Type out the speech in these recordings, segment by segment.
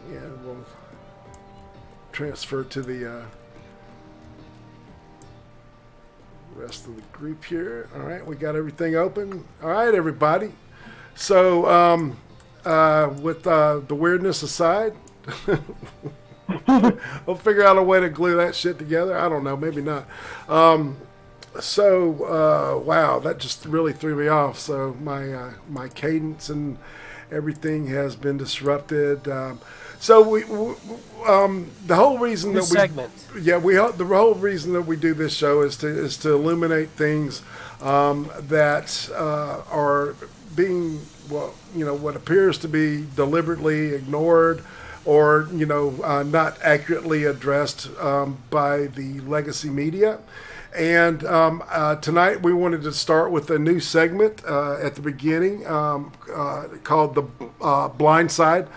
And we'll transfer to the rest of the group here. All right, we got everything open. All right, everybody. So, with the weirdness aside, we'll figure out a way to glue that shit together. I don't know, maybe not. Wow, that just really threw me off. So my cadence and everything has been disrupted. The whole reason New that segment. the whole reason that we do this show is to illuminate things that are being what appears to be deliberately ignored or not accurately addressed by the legacy media. And tonight we wanted to start with a new segment at the beginning called the Blind Side,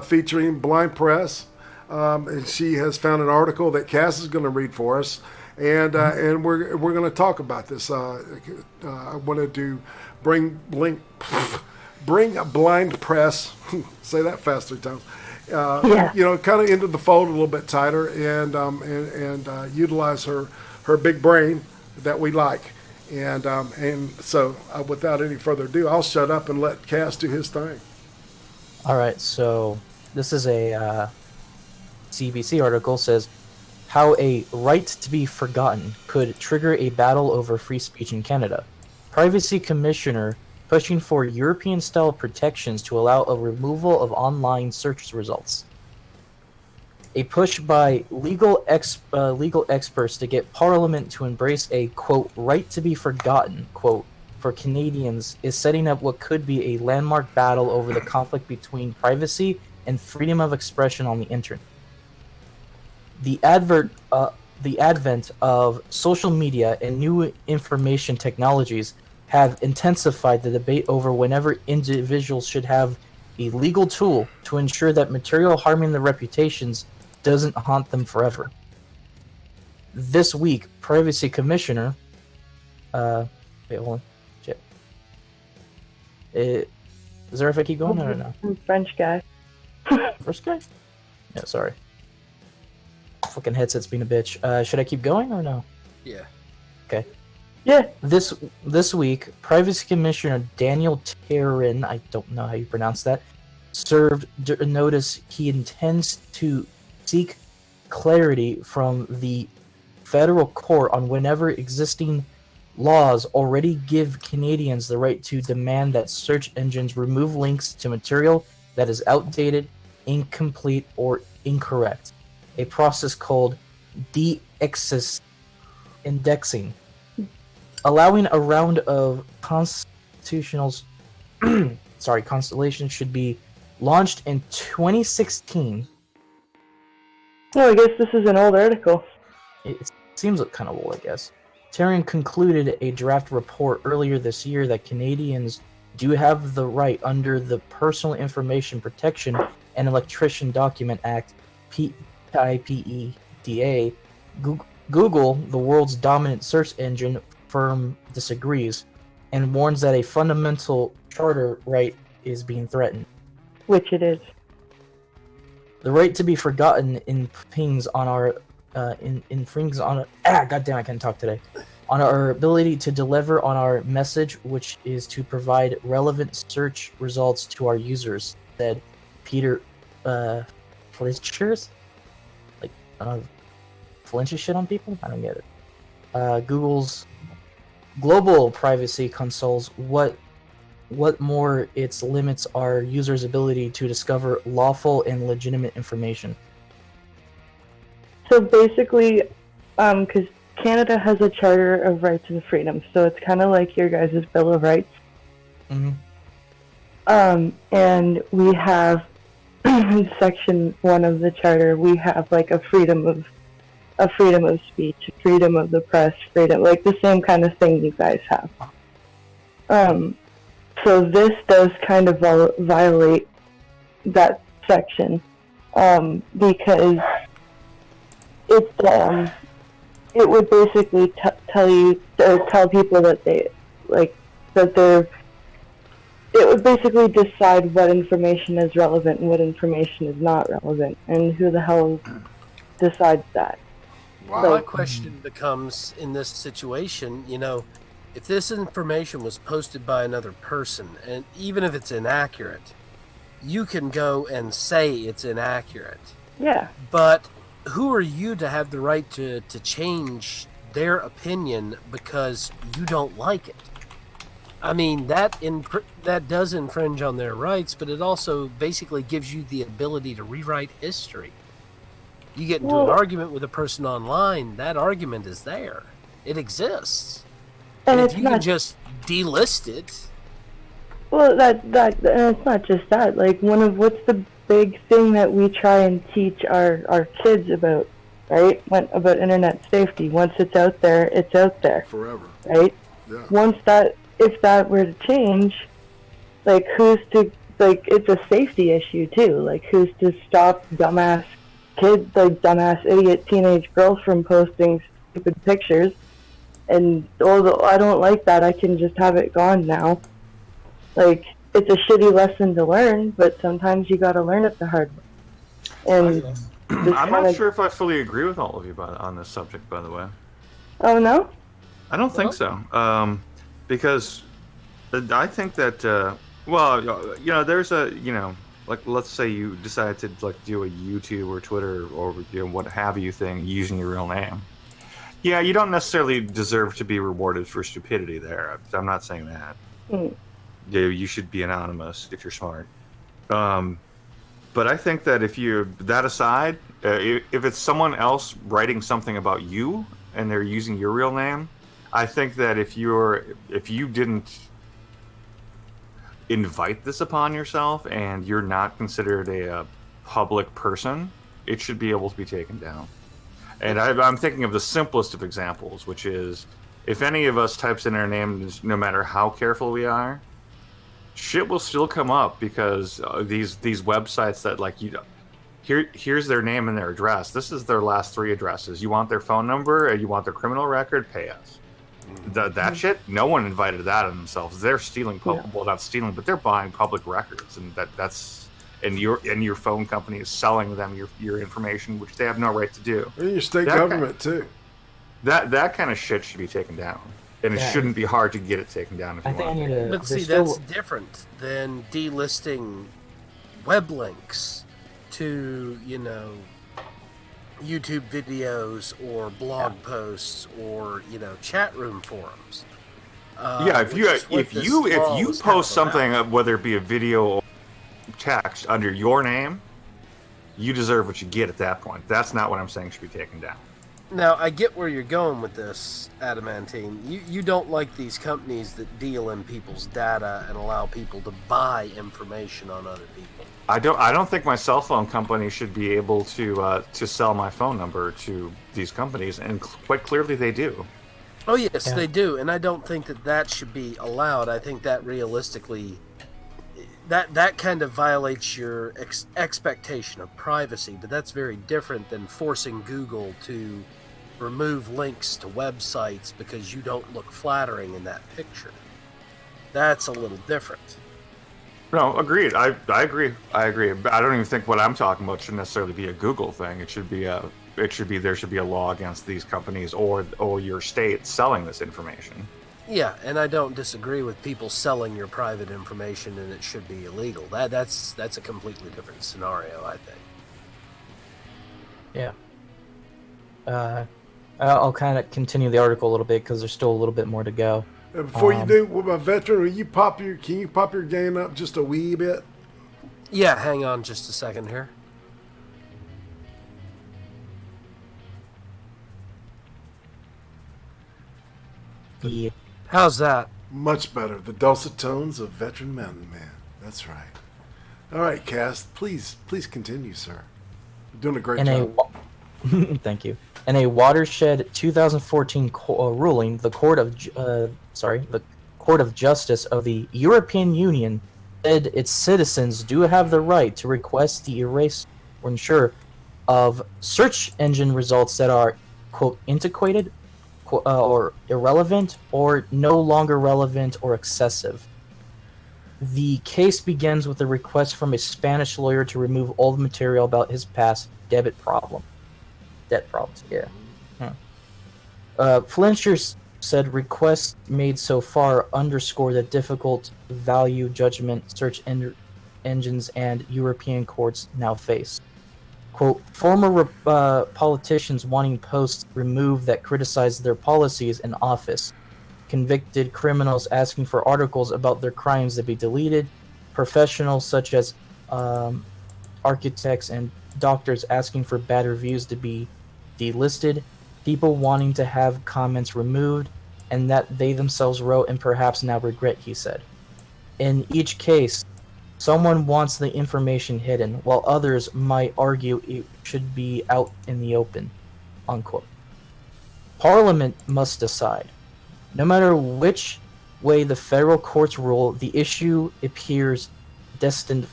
featuring Blind Press. And she has found an article that Cass is going to read for us, and we're going to talk about this. I wanted to bring a Blind Press, say that fast 3 times. Kind of into the fold a little bit tighter, and utilize her big brain that we like. And so without any further ado, I'll shut up and let Cass do his thing. All right, so this is a CBC article, says how a right to be forgotten could trigger a battle over free speech in Canada. Privacy Commissioner pushing for European-style protections to allow a removal of online search results. A push by legal experts to get Parliament to embrace a, quote, right to be forgotten, quote, for Canadians is setting up what could be a landmark battle over the conflict between privacy and freedom of expression on the internet. The advent of social media and new information technologies have intensified the debate over whenever individuals should have a legal tool to ensure that material harming their reputations doesn't haunt them forever. This week, Privacy Commissioner... wait, hold on. Shit. Is there if I keep going or no? French guy. First guy? Yeah, sorry. Fucking headset's being a bitch. Should I keep going or no? Yeah. Okay. Yeah. This week, Privacy Commissioner Daniel Tarrin, I don't know how you pronounce that, served a notice he intends to seek clarity from the federal court on whenever existing laws already give Canadians the right to demand that search engines remove links to material that is outdated, incomplete, or incorrect. A process called de-indexing, allowing a round of constellations should be launched in 2016. Well, I guess this is an old article. It seems kind of old, I guess. Taryn concluded a draft report earlier this year that Canadians do have the right under the Personal Information Protection and Electronic Document Act, PIPEDA. Google, the world's dominant search engine firm, disagrees and warns that a fundamental charter right is being threatened. Which it is. The right to be forgotten impinges on our goddamn, I can't talk today. On our ability to deliver on our message, which is to provide relevant search results to our users, said Peter Fletcher's? Like, I don't know, flinchy shit on people? I don't get it. Google's global privacy consoles what more its limits our users' ability to discover lawful and legitimate information. So basically, because Canada has a Charter of Rights and Freedoms, so it's kind of like your guys' Bill of Rights. Mm-hmm. And we have in Section 1 of the Charter, we have like a freedom of speech, freedom of the press, freedom, like the same kind of thing you guys have. So this does kind of violate that section, because it would basically tell you or tell people that they like that they're it would basically decide what information is relevant and what information is not relevant, and who the hell decides that? Wow. My question becomes, in this situation, if this information was posted by another person, and even if it's inaccurate, you can go and say it's inaccurate. Yeah. But who are you to have the right to change their opinion because you don't like it? I mean, that does infringe on their rights, but it also basically gives you the ability to rewrite history. You get into an argument with a person online, that argument is there. It exists. And if you can just delist it. Well, and it's not just that. Like, what's the big thing that we try and teach our kids about, right? About internet safety. Once it's out there, it's out there. Forever. Right? Yeah. If that were to change, like, it's a safety issue too. Like, who's to stop dumbass kids, like dumbass idiot teenage girls from posting stupid pictures? And although I don't like that, I can just have it gone now. Like, it's a shitty lesson to learn, but sometimes you gotta learn it the hard way. And I'm not sure if I fully agree with all of you on this subject, by the way. Oh, no? I don't think so. Because I think that, there's like, let's say you decide to do a YouTube or Twitter or what have you thing using your real name. Yeah, you don't necessarily deserve to be rewarded for stupidity there. I'm not saying that. Yeah, you should be anonymous if you're smart. But I think that that aside, if it's someone else writing something about you and they're using your real name, I think that if you didn't invite this upon yourself and you're not considered a public person, it should be able to be taken down. And I'm thinking of the simplest of examples, which is if any of us types in our name, no matter how careful we are, shit will still come up because these websites that here's their name and their address. This is their last 3 addresses. You want their phone number and you want their criminal record? Pay us. That shit, no one invited that on themselves. They're stealing, well, not stealing, but they're buying public records, and that's and your phone company is selling them your information, which they have no right to do. And your state government too. That kind of shit should be taken down, and it shouldn't be hard to get it taken down if you want. But see, that's different than delisting web links to YouTube videos or blog posts or chat room forums. If you post something, whether it be a video or text under your name, you deserve what you get at that point. That's not what I'm saying should be taken down. Now, I get where you're going with this, Adamantine. You don't like these companies that deal in people's data and allow people to buy information on other people. I don't think my cell phone company should be able to sell my phone number to these companies, and quite clearly they do. Oh yes, they do, and I don't think that should be allowed. I think that realistically, that kind of violates your expectation of privacy. But that's very different than forcing Google to remove links to websites because you don't look flattering in that picture. That's a little different. No, agreed. I agree. But I don't even think what I'm talking about should necessarily be a Google thing. There should be a law against these companies or your state selling this information. Yeah, and I don't disagree with people selling your private information, and it should be illegal. That's a completely different scenario, I think. Yeah. I'll kind of continue the article a little bit because there's still a little bit more to go. Before you do, what about Vetran? Can you pop your gain up just a wee bit? Yeah, hang on just a second here. How's that? Much better. The dulcet tones of Vetran Mountainman. That's right. All right, Cas, please continue, sir. You're doing a great job. Thank you. In a watershed 2014 ruling, the Court of Justice of the European Union said its citizens do have the right to request the erase or ensure of search engine results that are, quote, antiquated, or irrelevant, or no longer relevant or excessive. The case begins with a request from a Spanish lawyer to remove all the material about his past debt problems. Yeah. Flincher said requests made so far underscore the difficult value judgment search engines and European courts now face. Quote, former politicians wanting posts removed that criticize their policies in office, convicted criminals asking for articles about their crimes to be deleted, professionals such as architects and doctors asking for bad reviews to be delisted, people wanting to have comments removed, and that they themselves wrote and perhaps now regret, he said. In each case, someone wants the information hidden, while others might argue it should be out in the open, unquote. Parliament must decide. No matter which way the federal courts rule, the issue appears destined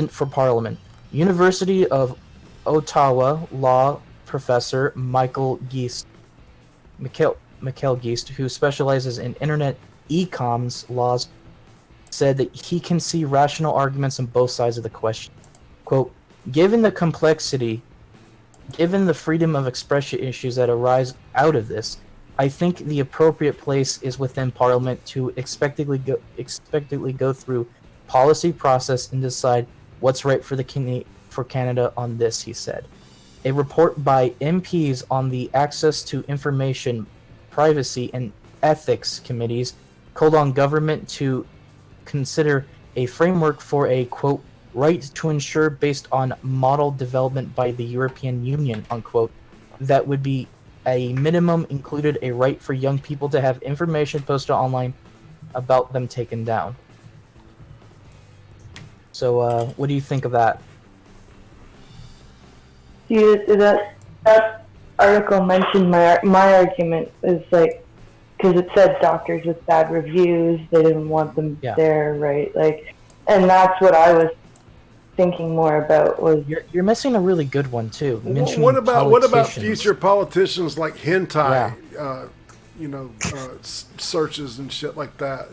for Parliament. University of Ottawa law professor Michael Geist, who specializes in internet e-coms laws, said that he can see rational arguments on both sides of the question. Quote, given the complexity, given the freedom of expression issues that arise out of this, I think the appropriate place is within Parliament to expectantly go through policy process and decide what's right for Canada on this, he said. A report by MPs on the Access to Information, Privacy and Ethics Committees called on government to consider a framework for a, quote, right to ensure based on model development by the European Union, unquote, that would be a minimum included a right for young people to have information posted online about them taken down. So, what do you think of that? That article mentioned my argument is like, because it said doctors with bad reviews, they didn't want them there, right? Like, and that's what I was thinking more about was you're missing a really good one too. What about future politicians like hentai, searches and shit like that,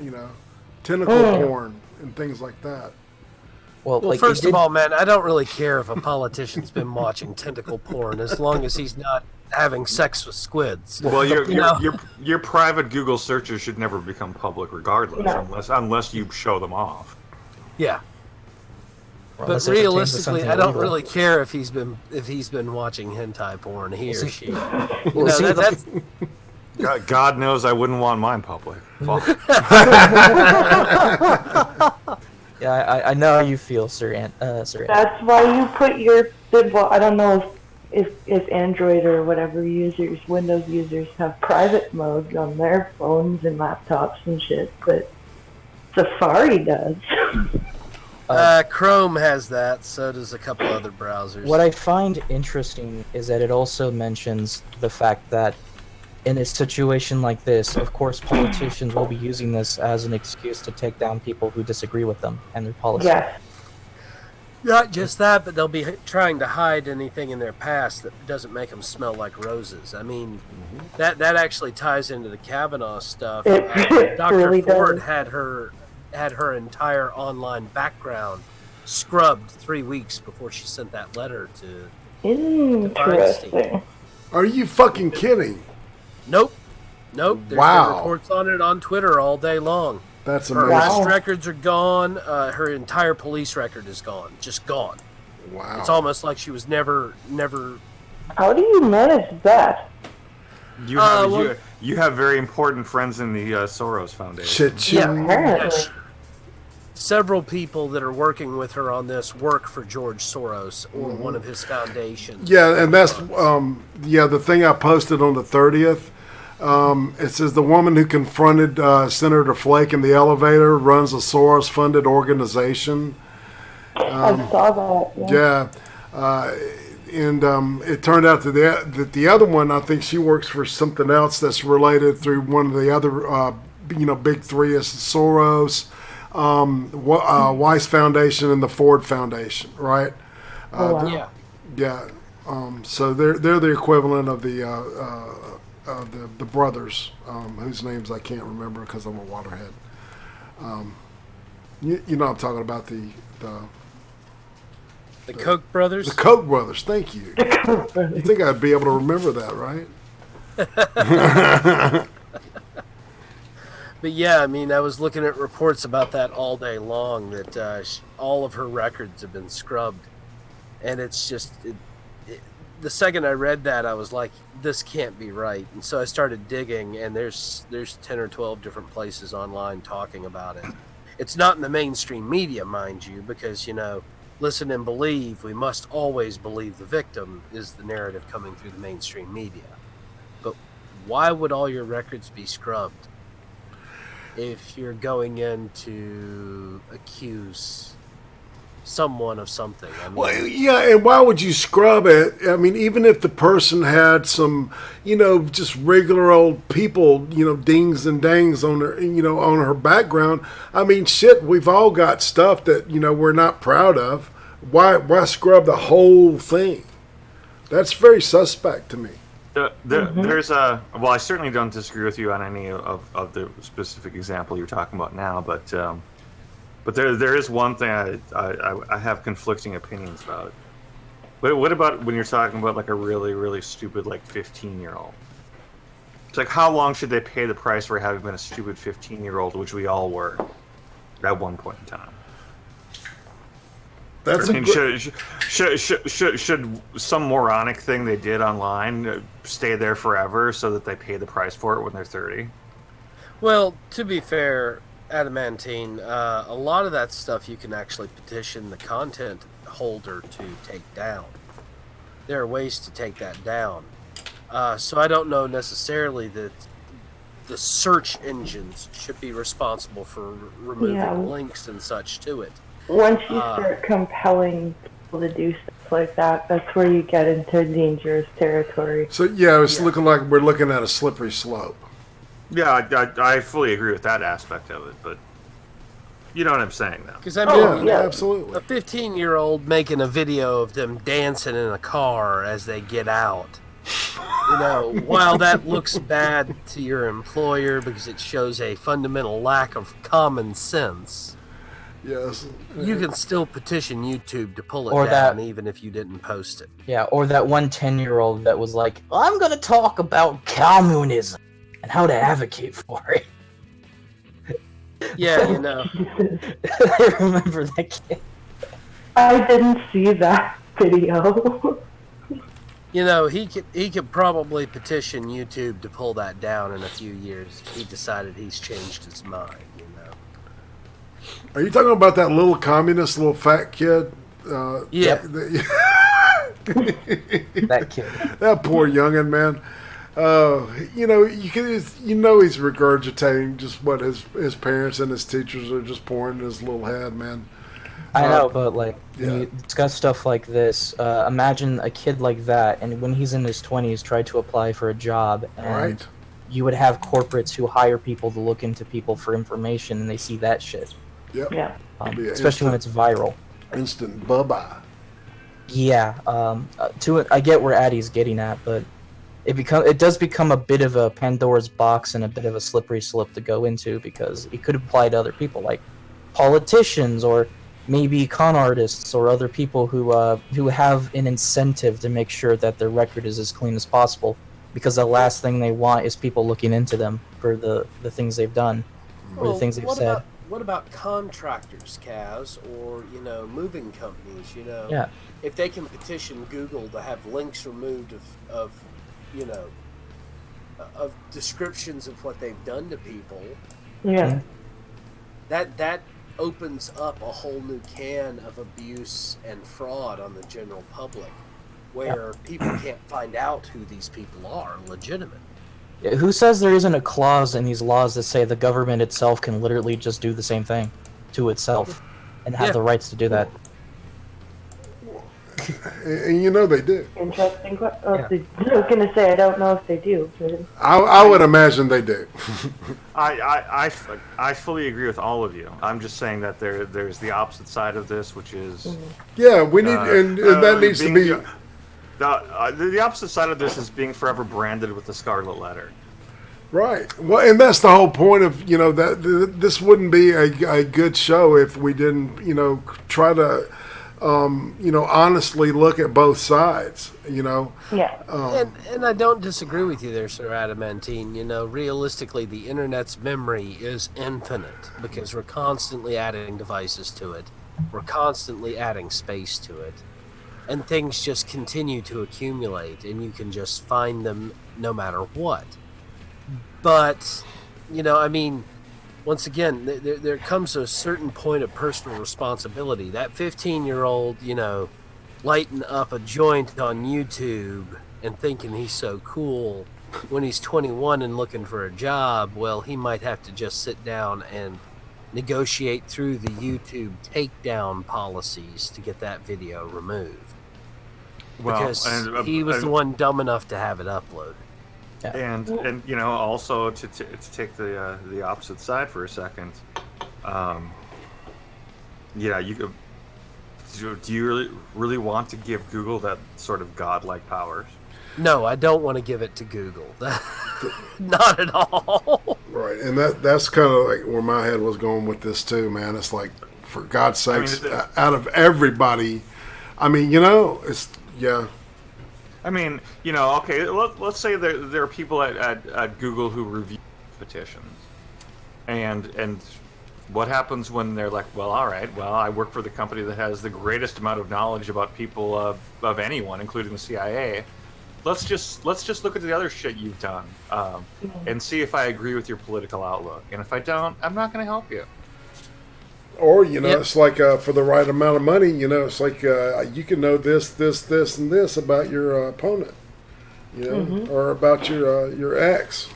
tentacle porn and things like that. Well, like first of all, man, I don't really care if a politician's been watching tentacle porn as long as he's not having sex with squids. Well, your private Google searches should never become public, regardless, unless you show them off. Yeah. Well, but realistically, I don't really care if he's been watching hentai porn, he or she. That's God knows I wouldn't want mine public. Yeah, I know how you feel, Sir Sir. That's why you put your. Well, I don't know if Android or whatever users, Windows users, have private modes on their phones and laptops and shit, but Safari does. Chrome has that, so does a couple other browsers. What I find interesting is that it also mentions the fact that in a situation like this, of course, politicians will be using this as an excuse to take down people who disagree with them and their policies. Yes. Not just that, but they'll be trying to hide anything in their past that doesn't make them smell like roses. I mean, that actually ties into the Kavanaugh stuff. Dr. Really Ford does. had her entire online background scrubbed 3 weeks before she sent that letter to Interesting. Are you fucking kidding? Nope. There's been reports on it on Twitter all day long. That's Her amazing. arrest records are gone. Her entire police record is gone. Just gone. Wow. It's almost like she was never. How do you manage that? You have very important friends in the Soros Foundation. Apparently. Several people that are working with her on this work for George Soros or one of his foundations. Yeah, and that's the thing I posted on the 30th. It says the woman who confronted Senator Flake in the elevator runs a Soros-funded organization. I saw that. And it turned out that the other one, I think she works for something else that's related through one of the other, big three is Soros, Weiss Foundation, and the Ford Foundation, right? So they're the equivalent of the brothers, whose names I can't remember because I'm a waterhead. You know I'm talking about the Koch brothers. the Koch brothers. Thank you. You think I'd be able to remember that, right? But yeah, I mean, I was looking at reports about that all day long, that all of her records have been scrubbed. And it's just, the second I read that, I was like, this can't be right. And so I started digging, and there's 10 or 12 different places online talking about it. It's not in the mainstream media, mind you, because, listen and believe, we must always believe the victim is the narrative coming through the mainstream media. But why would all your records be scrubbed if you're going in to accuse someone of something? I mean, Well, yeah, and why would you scrub it? I mean, even if the person had some, just regular old people, dings and dangs on her, on her background. I mean, shit, we've all got stuff that, we're not proud of. Why scrub the whole thing? That's very suspect to me. There's a well, I certainly don't disagree with you on any of the specific example you're talking about now, but there is one thing I have conflicting opinions about. But what about when you're talking about like a really, really stupid 15-year-old? It's like, how long should they pay the price for having been a stupid 15-year-old, which we all were at one point in time? That's should some moronic thing they did online stay there forever so that they pay the price for it when they're 30? well, to be fair, Adamantine, a lot of that stuff you can actually petition the content holder to take down. There are ways to take that down. So I don't know necessarily that the search engines should be responsible for removing links and such to it. Once you start compelling people to do stuff like that, that's where you get into dangerous territory. So yeah, it's looking like we're looking at a slippery slope. Yeah, I fully agree with that aspect of it, but you know what I'm saying, though. Because I mean, Absolutely. a 15-year-old making a video of them dancing in a car as they get out. While that looks bad to your employer because it shows a fundamental lack of common sense, Yes. you can still petition YouTube to pull it Or down that- even if you didn't post it. Yeah, or that one 10-year-old that was like, I'm gonna talk about communism and how to advocate for it. Yeah, I remember that kid. I didn't see that video. he could probably petition YouTube to pull that down in a few years if he decided he's changed his mind, Are you talking about that little communist, little fat kid? Yeah. That kid. That poor youngin', man. You can, he's regurgitating just what his parents and his teachers are just pouring in his little head, man. I know, but when yeah. you discuss stuff like this, imagine a kid like that, and when he's in his 20s, try to apply for a job, and Right. you would have corporates who hire people to look into people for information, and they see that shit. Yep. Yeah. Be an Especially when it's viral. Instant bye-bye. Yeah, I get where Addie's getting at, but it does become a bit of a Pandora's box and a bit of a slippery slope to go into, because it could apply to other people, like politicians or maybe con artists or other people who have an incentive to make sure that their record is as clean as possible, because the last thing they want is people looking into them for the things they've done or the things they've said. What about contractors, Cas, or moving companies? Yeah. If they can petition Google to have links removed of descriptions of what they've done to people, Yeah. that opens up a whole new can of abuse and fraud on the general public, where people can't find out who these people are legitimate. Who says there isn't a clause in these laws that say the government itself can literally just do the same thing to itself and have the rights to do that? And they do. Interesting question. I was going to say, I don't know if they do. But... I would imagine they do. I fully agree with all of you. I'm just saying that there's the opposite side of this, which is Yeah, we need, and that needs to be. The opposite side of this is being forever branded with the scarlet letter. Right. Well, and that's the whole point of, that this wouldn't be a good show if we didn't, try to, honestly look at both sides, Yeah. And I don't disagree with you there, Sir Adamantine. Realistically, the internet's memory is infinite because we're constantly adding devices to it. We're constantly adding space to it. And things just continue to accumulate, and you can just find them no matter what. But, once again, there comes a certain point of personal responsibility. That 15-year-old, lighting up a joint on YouTube and thinking he's so cool, when he's 21 and looking for a job, well, he might have to just sit down and negotiate through the YouTube takedown policies to get that video removed. Because he was the one dumb enough to have it uploaded. Yeah. And also to take the opposite side for a second, you could. Do you really want to give Google that sort of godlike powers? No, I don't want to give it to Google. Not at all. Right, and that's kind of like where my head was going with this too, man. It's like, for God's sakes, out of everybody, it's yeah. Okay, let's say there are people at Google who review petitions, and what happens when they're like, well, all right, I work for the company that has the greatest amount of knowledge about people of anyone, including the CIA. Let's just look at the other shit you've done, and see if I agree with your political outlook. And if I don't, I'm not going to help you. Or, it's like for the right amount of money, it's like you can know this, and this about your opponent, or about your ex,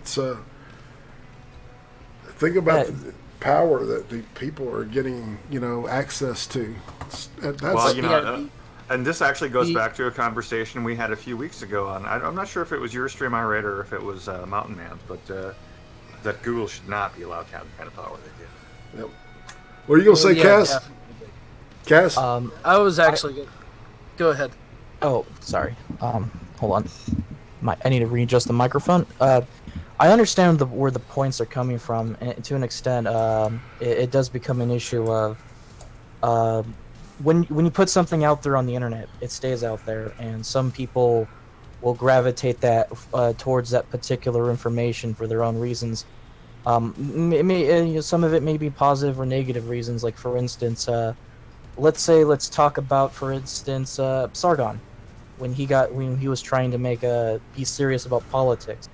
it's think about the power that the people are getting, access to. And this actually goes back to a conversation we had a few weeks ago on, I'm not sure if it was your stream, Irate, or if it was Mountain Man's, but that Google should not be allowed to have the kind of power they do. Yep. What are you going to say, Cass? Cass? I was actually... Go ahead. Oh, sorry. Hold on. I need to readjust the microphone. I understand where the points are coming from, and to an extent, it does become an issue of when you put something out there on the internet, it stays out there, and some people will gravitate that towards that particular information for their own reasons. Some of it may be positive or negative reasons. Like, for instance, let's talk about, for instance, Sargon, when he was trying to be serious about politics,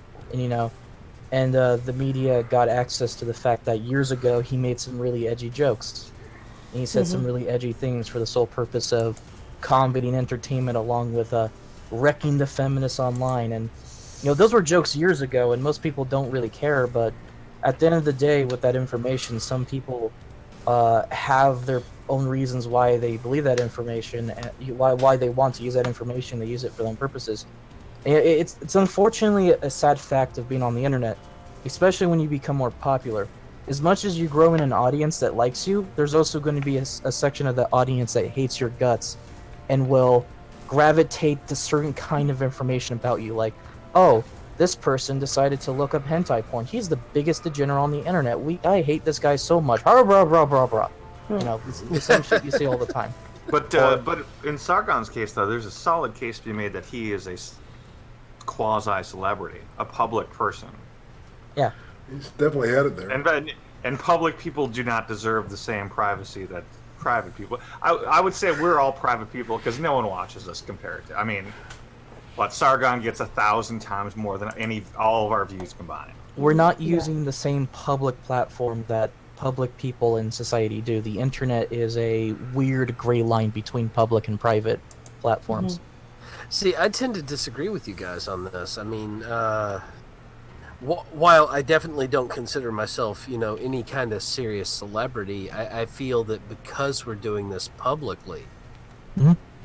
and the media got access to the fact that years ago he made some really edgy jokes. And he said some really edgy things for the sole purpose of combating entertainment, along with wrecking the feminists online. And those were jokes years ago, and most people don't really care. But at the end of the day, with that information, some people have their own reasons why they believe that information, why they want to use that information. They use it for their own purposes. It's unfortunately a sad fact of being on the internet, especially when you become more popular. As much as you grow in an audience that likes you, there's also going to be a section of the audience that hates your guts and will gravitate to certain kind of information about you. Like, oh, this person decided to look up hentai porn. He's the biggest degenerate on the internet. I hate this guy so much. Blah, blah, blah, blah, blah. The same shit you see all the time. But in Sargon's case, though, there's a solid case to be made that he is a quasi-celebrity, a public person. Yeah. He's definitely headed there. And public people do not deserve the same privacy that private people. I would say we're all private people because no one watches us compared to. Sargon gets 1,000 times more than all of our views combined. We're not using the same public platform that public people in society do. The internet is a weird gray line between public and private platforms. See, I tend to disagree with you guys on this. While I definitely don't consider myself, any kind of serious celebrity, I feel that because we're doing this publicly,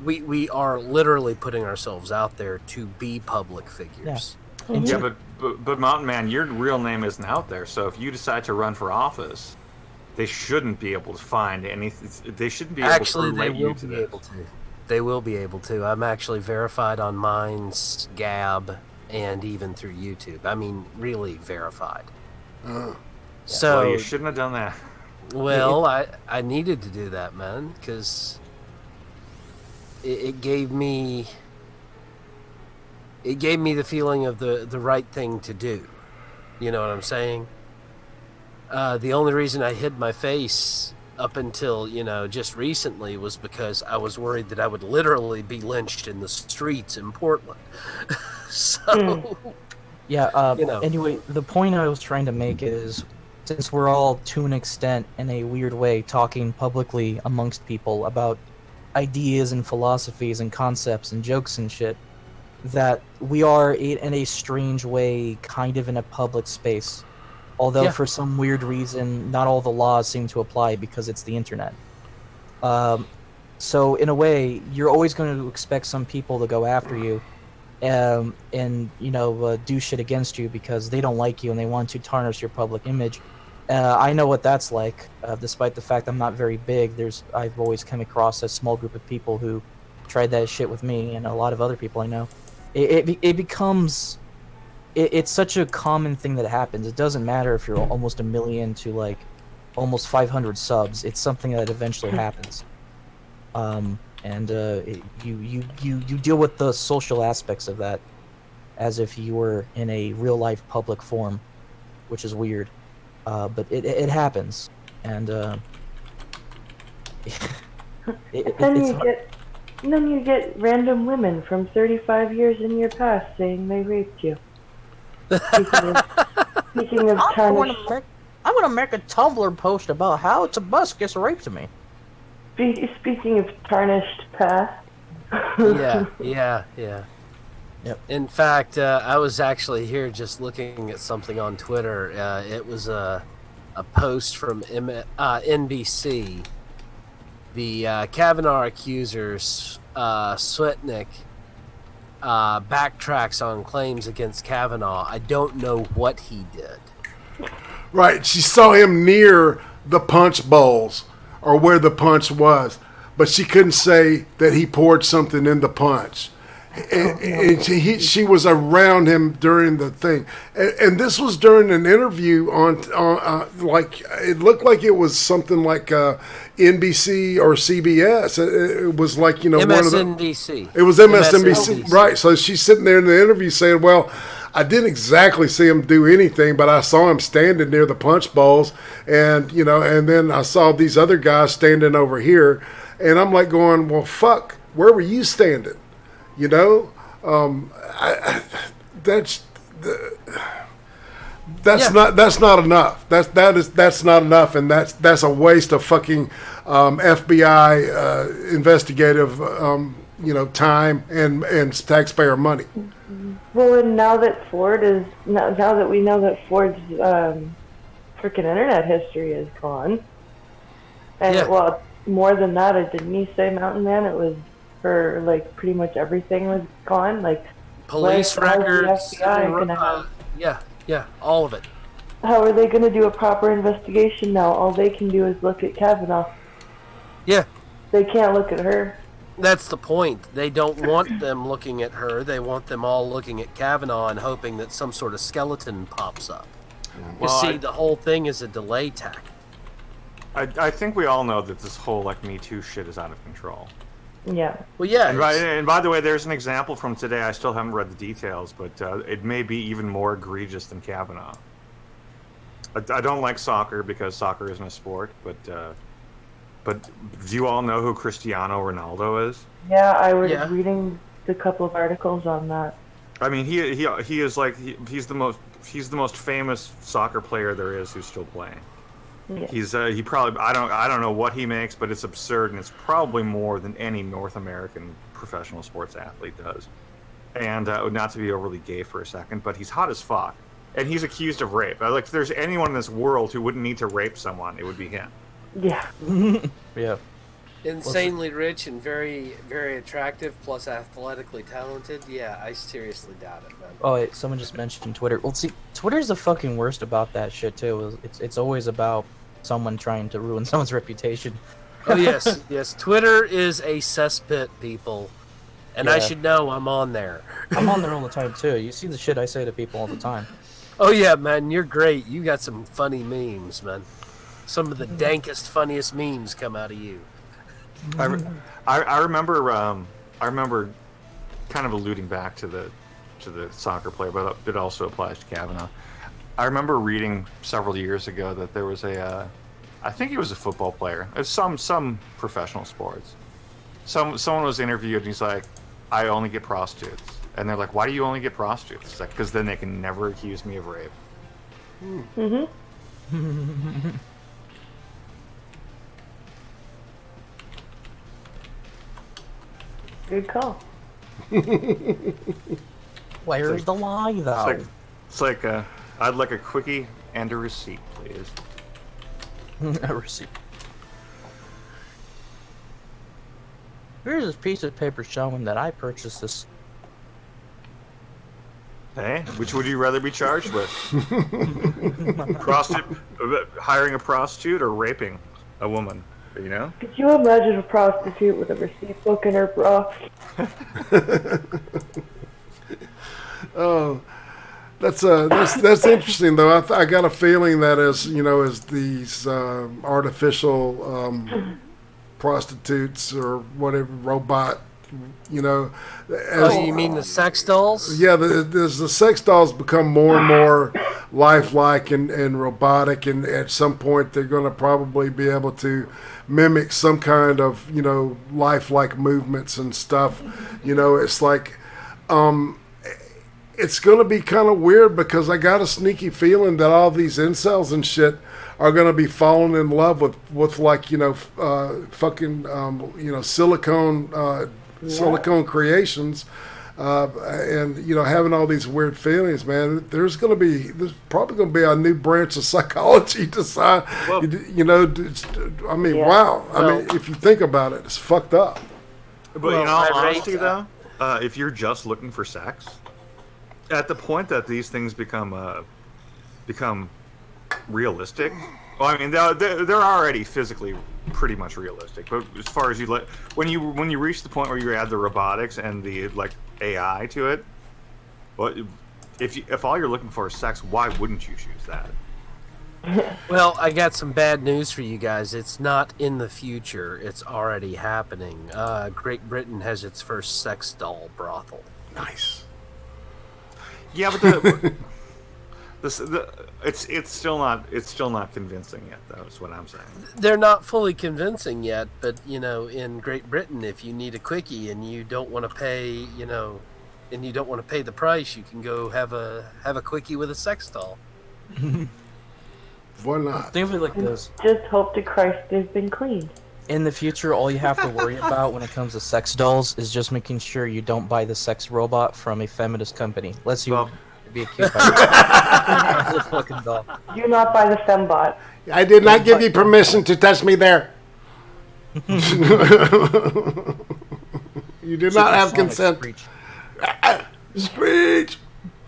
we are literally putting ourselves out there to be public figures. Yeah, but Mountain Man, your real name isn't out there. So if you decide to run for office, they shouldn't be able to find anything. They shouldn't be able to relate you to this. They will be able to. I'm actually verified on Mine's Gab and even through YouTube. I mean, really verified. Uh, So Well, you shouldn't have done that. well, I needed to do that, man, because it gave me the feeling of the right thing to do. You know what I'm saying? The only reason I hid my face up until, just recently was because I was worried that I would literally be lynched in the streets in Portland. So, Yeah, You know. anyway, the point I was trying to make is, since we're all, to an extent, in a weird way, talking publicly amongst people about ideas and philosophies and concepts and jokes and shit, that we are, in a strange way, kind of in a public space. Although, Yeah. for some weird reason, not all the laws seem to apply because it's the internet. So, in a way, you're always going to expect some people to go after you, and do shit against you because they don't like you and they want to tarnish your public image. I know what that's like. Despite the fact I'm not very big, I've always come across a small group of people who tried that shit with me and a lot of other people I know. It becomes it's such a common thing that happens. It doesn't matter if you're almost 1 million to like almost 500 subs. It's something that eventually happens. You deal with the social aspects of that as if you were in a real life public forum, which is weird. But it happens, and Then you get random women from 35 years in your past saying they raped you. Speaking of tarnished, I'm gonna make a Tumblr post about how Tobuscus raped me. speaking of tarnished past. Yeah. Yep. In fact, I was actually here just looking at something on Twitter. It was a post from NBC. The Kavanaugh accusers, Swetnick, backtracks on claims against Kavanaugh. I don't know what he did. right. She saw him near the punch bowls or where the punch was, but she couldn't say that he poured something in the punch. And she was around him during the thing, and this was during an interview on like it looked like it was something like NBC or CBS. It was like one of the. MSNBC. It was MSNBC, right? So she's sitting there in the interview saying, "Well, I didn't exactly see him do anything, but I saw him standing near the punch bowls, and and then I saw these other guys standing over here, and I'm like going, well, fuck, where were you standing?" That's not enough. That's not enough, and that's a waste of fucking FBI investigative time and taxpayer money. Well, and now that now that we know that Ford's freaking internet history is gone, and well, more than that, didn't he say, Mountain Man? It was for like pretty much everything was gone, like Police records. The FBI gonna have? Yeah, all of it. How are they going to do a proper investigation now? All they can do is look at Kavanaugh. Yeah. They can't look at her. That's the point. They don't want them looking at her. They want them all looking at Kavanaugh and hoping that some sort of skeleton pops up. The whole thing is a delay tactic. I think we all know that this whole Me Too shit is out of control. Yeah. Well, yeah. And by the way, there's an example from today. I still haven't read the details, but it may be even more egregious than Kavanaugh. I don't like soccer because soccer isn't a sport, but do you all know who Cristiano Ronaldo is? Yeah, I was reading a couple of articles on that. I mean, he is he's the most famous soccer player there is who's still playing. Yeah. He probably I don't know what he makes, but it's absurd, and it's probably more than any North American professional sports athlete does. And not to be overly gay for a second, but he's hot as fuck, and he's accused of rape. If there's anyone in this world who wouldn't need to rape someone, it would be him. Yeah. Yeah. Insanely rich and very, very attractive, plus athletically talented. Yeah, I seriously doubt it, man. Oh, wait, someone just mentioned Twitter. Well, see, Twitter's the fucking worst about that shit too. It's always about someone trying to ruin someone's reputation. Oh yes, yes. Twitter is a cesspit, people. and I Yeah. should know I'm on there. I'm on there all the time too. You see the shit I say to people all the time. Oh yeah, man, you're great. You got some funny memes, man. Some of the dankest, funniest memes come out of you. I remember kind of alluding back to the soccer player, but it also applies to Kavanaugh. I remember reading several years ago that there was I think he was a football player. It's some professional sports. Someone was interviewed and he's like, I only get prostitutes. And they're like, why do you only get prostitutes? It's like, because then they can never accuse me of rape. Mm-hmm. Good call. Where's the lie, though? It's like I'd like a quickie and a receipt, please. A receipt. Here's this piece of paper showing that I purchased this. Hey, which would you rather be charged with? Hiring a prostitute or raping a woman? You know? Could you imagine a prostitute with a receipt book in her bra? Oh, that's interesting though. I got a feeling that as these artificial prostitutes or whatever robot, as You mean the sex dolls? yeah, as the sex dolls become more and more lifelike and robotic, and at some point they're going to probably be able to mimic some kind of lifelike movements and stuff. It's like it's going to be kind of weird because I got a sneaky feeling that all these incels and shit are going to be falling in love with like fucking silicone creations, and having all these weird feelings, man. There's probably going to be a new branch of psychology to Well, I mean, Yeah. wow. I Well- mean, if you think about it, it's fucked up. But Well, in all Irate, honesty, though, if you're just looking for sex, at the point that these things become realistic, well, I mean, they're already physically pretty much realistic. But as far as when you reach the point where you add the robotics and the AI to it, well, if all you're looking for is sex, why wouldn't you choose that? Well, I got some bad news for you guys. It's not in the future. It's already happening. Great Britain has its first sex doll brothel. Nice. Yeah, but it's still not convincing yet, though. Is what I'm saying. They're not fully convincing yet, but in Great Britain, if you need a quickie and you don't want to pay, and you don't want to pay the price, you can go have a quickie with a sex doll. Why not? Think of it like this. Just hope to Christ they've been cleaned. In the future, all you have to worry about when it comes to sex dolls is just making sure you don't buy the sex robot from a feminist company. Unless you Well- be accused by the fucking doll. Do not buy the fembot. I did not give you permission to touch me there. You did not have consent. Screech. Screech.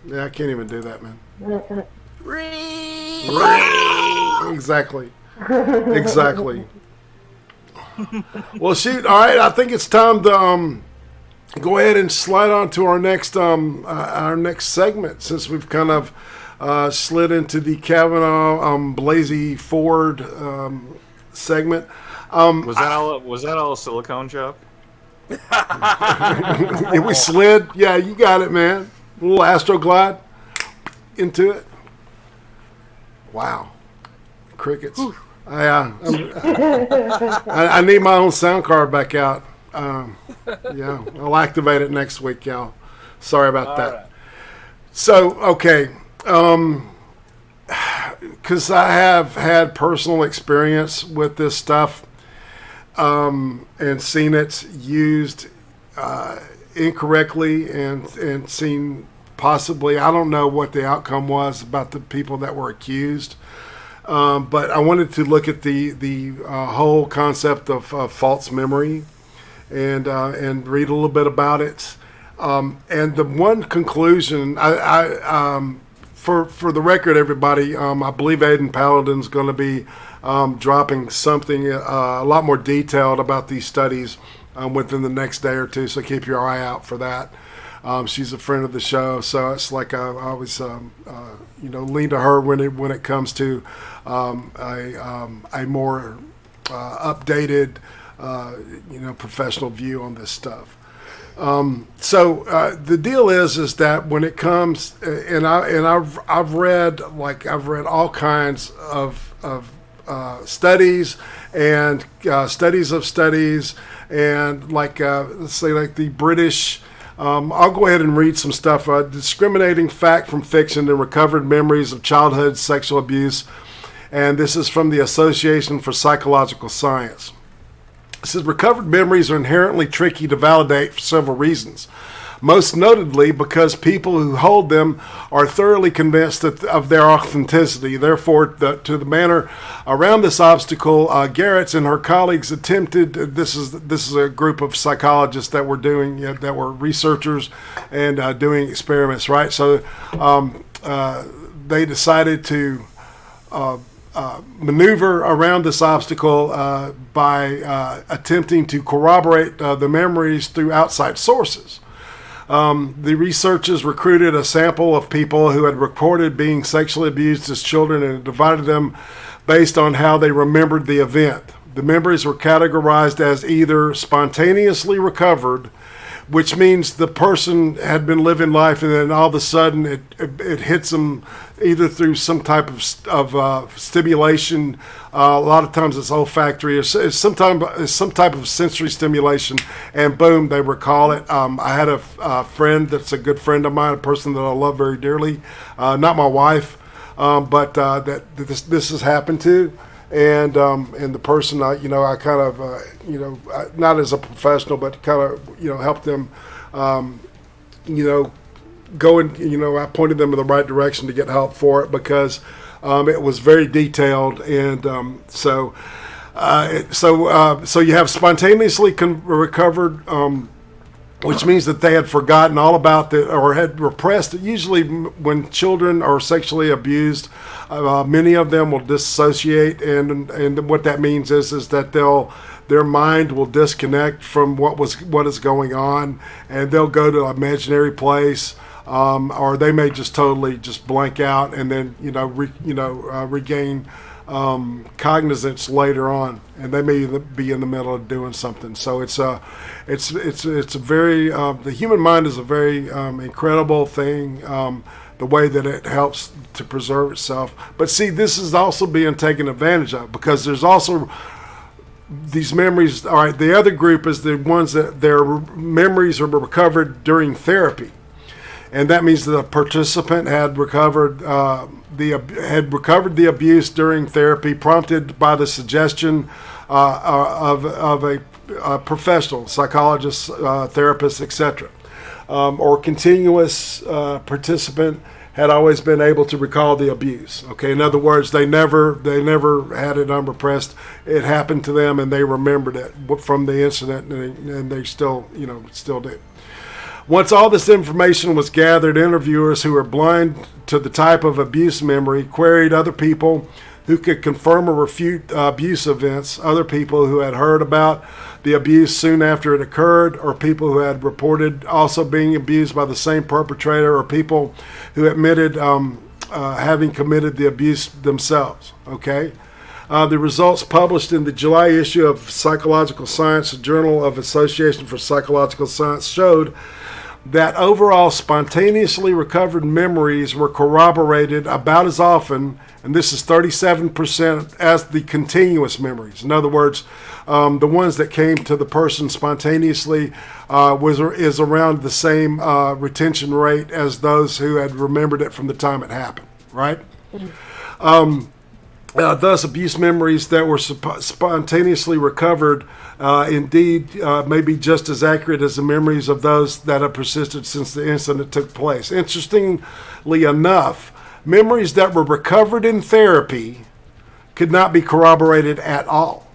Yeah, I can't even do that, man. Exactly. Exactly. Well, shoot. All right, I think it's time to go ahead and slide on to our next segment, since we've kind of slid into the Kavanaugh Blasey Ford segment. Was that all a silicone joke? We slid. Yeah, you got it, man. A little Astroglide into it. Wow. Crickets. I need my own sound card back out. Yeah, I'll activate it next week, y'all. Sorry about that. right. So, okay. Because I have had personal experience with this stuff and seen it used incorrectly and seen possibly, I don't know what the outcome was about the people that were accused. But I wanted to look at the whole concept of false memory and read a little bit about it. And the one conclusion, for the record, everybody, I believe Aiden Paladin's going to be dropping something a lot more detailed about these studies within the next day or two. So keep your eye out for that. She's a friend of the show, so it's like I always lean to her when it comes to a more updated professional view on this stuff. So the deal is that when it comes, I've read all kinds of studies and studies of studies, and let's say like the British. I'll go ahead and read some stuff. Discriminating fact from fiction and recovered memories of childhood sexual abuse, and this is from the Association for Psychological Science. It says recovered memories are inherently tricky to validate for several reasons. Most notably because people who hold them are thoroughly convinced of their authenticity. Therefore, to the manner around this obstacle, Garrett's and her colleagues attempted. This is a group of psychologists that were doing that were researchers and doing experiments. Right, so they decided to maneuver around this obstacle by attempting to corroborate the memories through outside sources. The researchers recruited a sample of people who had reported being sexually abused as children and divided them based on how they remembered the event. The memories were categorized as either spontaneously recovered, which means the person had been living life and then all of a sudden it hits them either through some type of stimulation. A lot of times it's olfactory, or it's some type of sensory stimulation, and boom, they recall it. I had a friend that's a good friend of mine, a person that I love very dearly, not my wife, but that this has happened to. And the person, I kind of, not as a professional, but kind of, helped them, go and, I pointed them in the right direction to get help for it because it was very detailed. And so you have spontaneously recovered, which means that they had forgotten all about it or had repressed it. Usually when children are sexually abused, many of them will dissociate, and what that means is that their mind will disconnect from what is going on, and they'll go to an imaginary place, or they may just totally just blank out and then regain cognizance later on, and they may be in the middle of doing something. So it's a very the human mind is a very incredible thing, the way that it helps to preserve itself. But see, this is also being taken advantage of because there's also these memories. All right, the other group is the ones that their memories are recovered during therapy. And that means that the participant had recovered the abuse during therapy, prompted by the suggestion of a professional, psychologist, therapist, etc. Or continuous participant had always been able to recall the abuse. Okay, in other words, they never had it unrepressed. It happened to them, and they remembered it from the incident, and they still do. Once all this information was gathered, interviewers who were blind to the type of abuse memory queried other people who could confirm or refute abuse events, other people who had heard about the abuse soon after it occurred, or people who had reported also being abused by the same perpetrator, or people who admitted having committed the abuse themselves. Okay? The results published in the July issue of Psychological Science, the Journal of Association for Psychological Science, showed that overall spontaneously recovered memories were corroborated about as often, and this is 37%, as the continuous memories. In other words, the ones that came to the person spontaneously is around the same retention rate as those who had remembered it from the time it happened, right? Thus, abuse memories that were spontaneously recovered indeed may be just as accurate as the memories of those that have persisted since the incident took place. Interestingly enough, memories that were recovered in therapy could not be corroborated at all.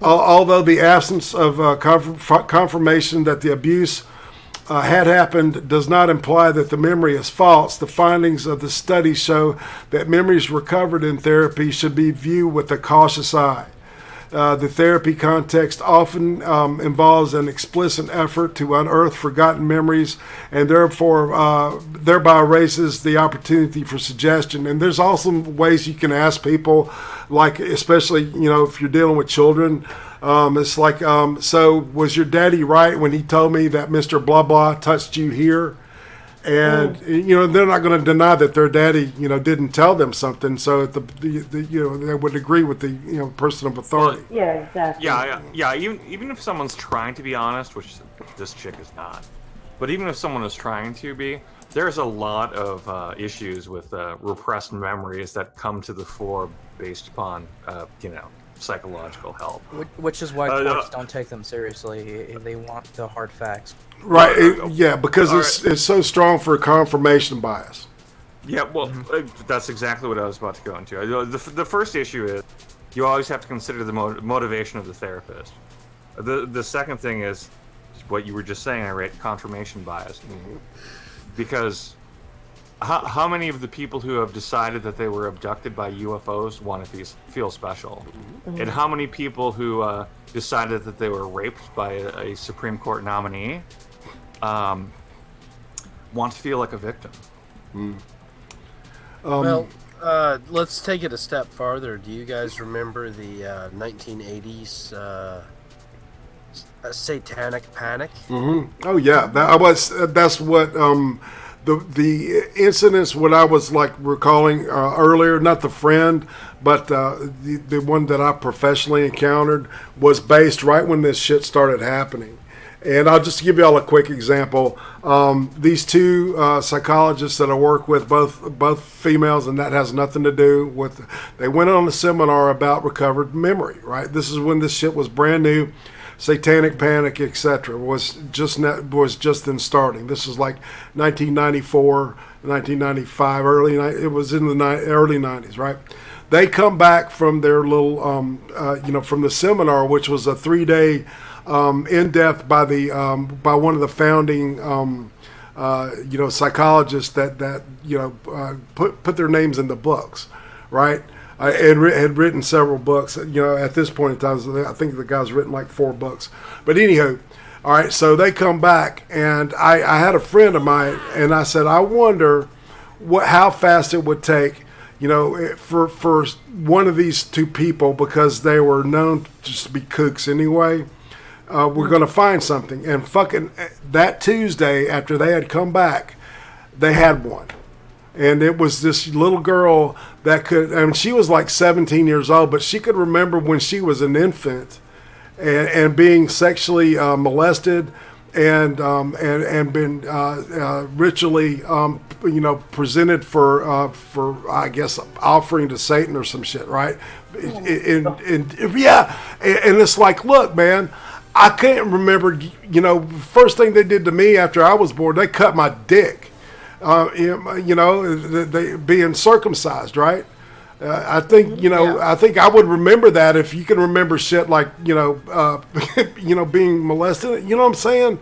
Although the absence of confirmation that the abuse had happened does not imply that the memory is false, the findings of the study show that memories recovered in therapy should be viewed with a cautious eye. The therapy context often involves an explicit effort to unearth forgotten memories and thereby raises the opportunity for suggestion. And there's also ways you can ask people, like especially, if you're dealing with children, it's like, so was your daddy right when he told me that Mr. Blah Blah touched you here? And they're not going to deny that their daddy didn't tell them something, so they would agree with the person of authority. Yeah, exactly. Yeah. Even if someone's trying to be honest, which this chick is not, but even if someone is trying to be, there's a lot of issues with repressed memories that come to the fore based upon psychological help. Which is why courts don't take them seriously. They want the hard facts. Right, because it's so strong for confirmation bias. Yeah, well, that's exactly what I was about to go into. The first issue is you always have to consider the motivation of the therapist. The second thing is what you were just saying, Irate, confirmation bias. Because how many of the people who have decided that they were abducted by UFOs want to feel special? And how many people who decided that they were raped by a Supreme Court nominee want to feel like a victim? Well, let's take it a step farther. Do you guys remember the 1980s satanic panic? Oh yeah, that's what the incidents what I was like recalling earlier, not the friend, but the one that I professionally encountered was based right when this shit started happening. And I'll just give you all a quick example. These two psychologists that I work with, both females, and that has nothing to do with. They went on a seminar about recovered memory. Right, this is when this shit was brand new. Satanic panic, etc., was just then starting. This was like 1994, 1995, it was in the early 90s, right? They come back from their little, from the seminar, which was a 3-day in-depth by one of the founding, psychologists that put their names in the books, right? And had written several books. At this point in time, I think the guy's written like 4 books. But anyhow, all right, so they come back, and I had a friend of mine, and I said, I wonder how fast it would take, for one of these two people, because they were known just to be kooks anyway, we're going to find something. And fucking that Tuesday, after they had come back, they had one. And it was this little girl that she was like 17 years old, but she could remember when she was an infant and being sexually molested and been ritually, presented for I guess offering to Satan or some shit, right? And it's like, look, man, I can't remember. First thing they did to me after I was born, they cut my dick. They being circumcised, right? I think I think I would remember that if you can remember shit like being molested. You know what I'm saying?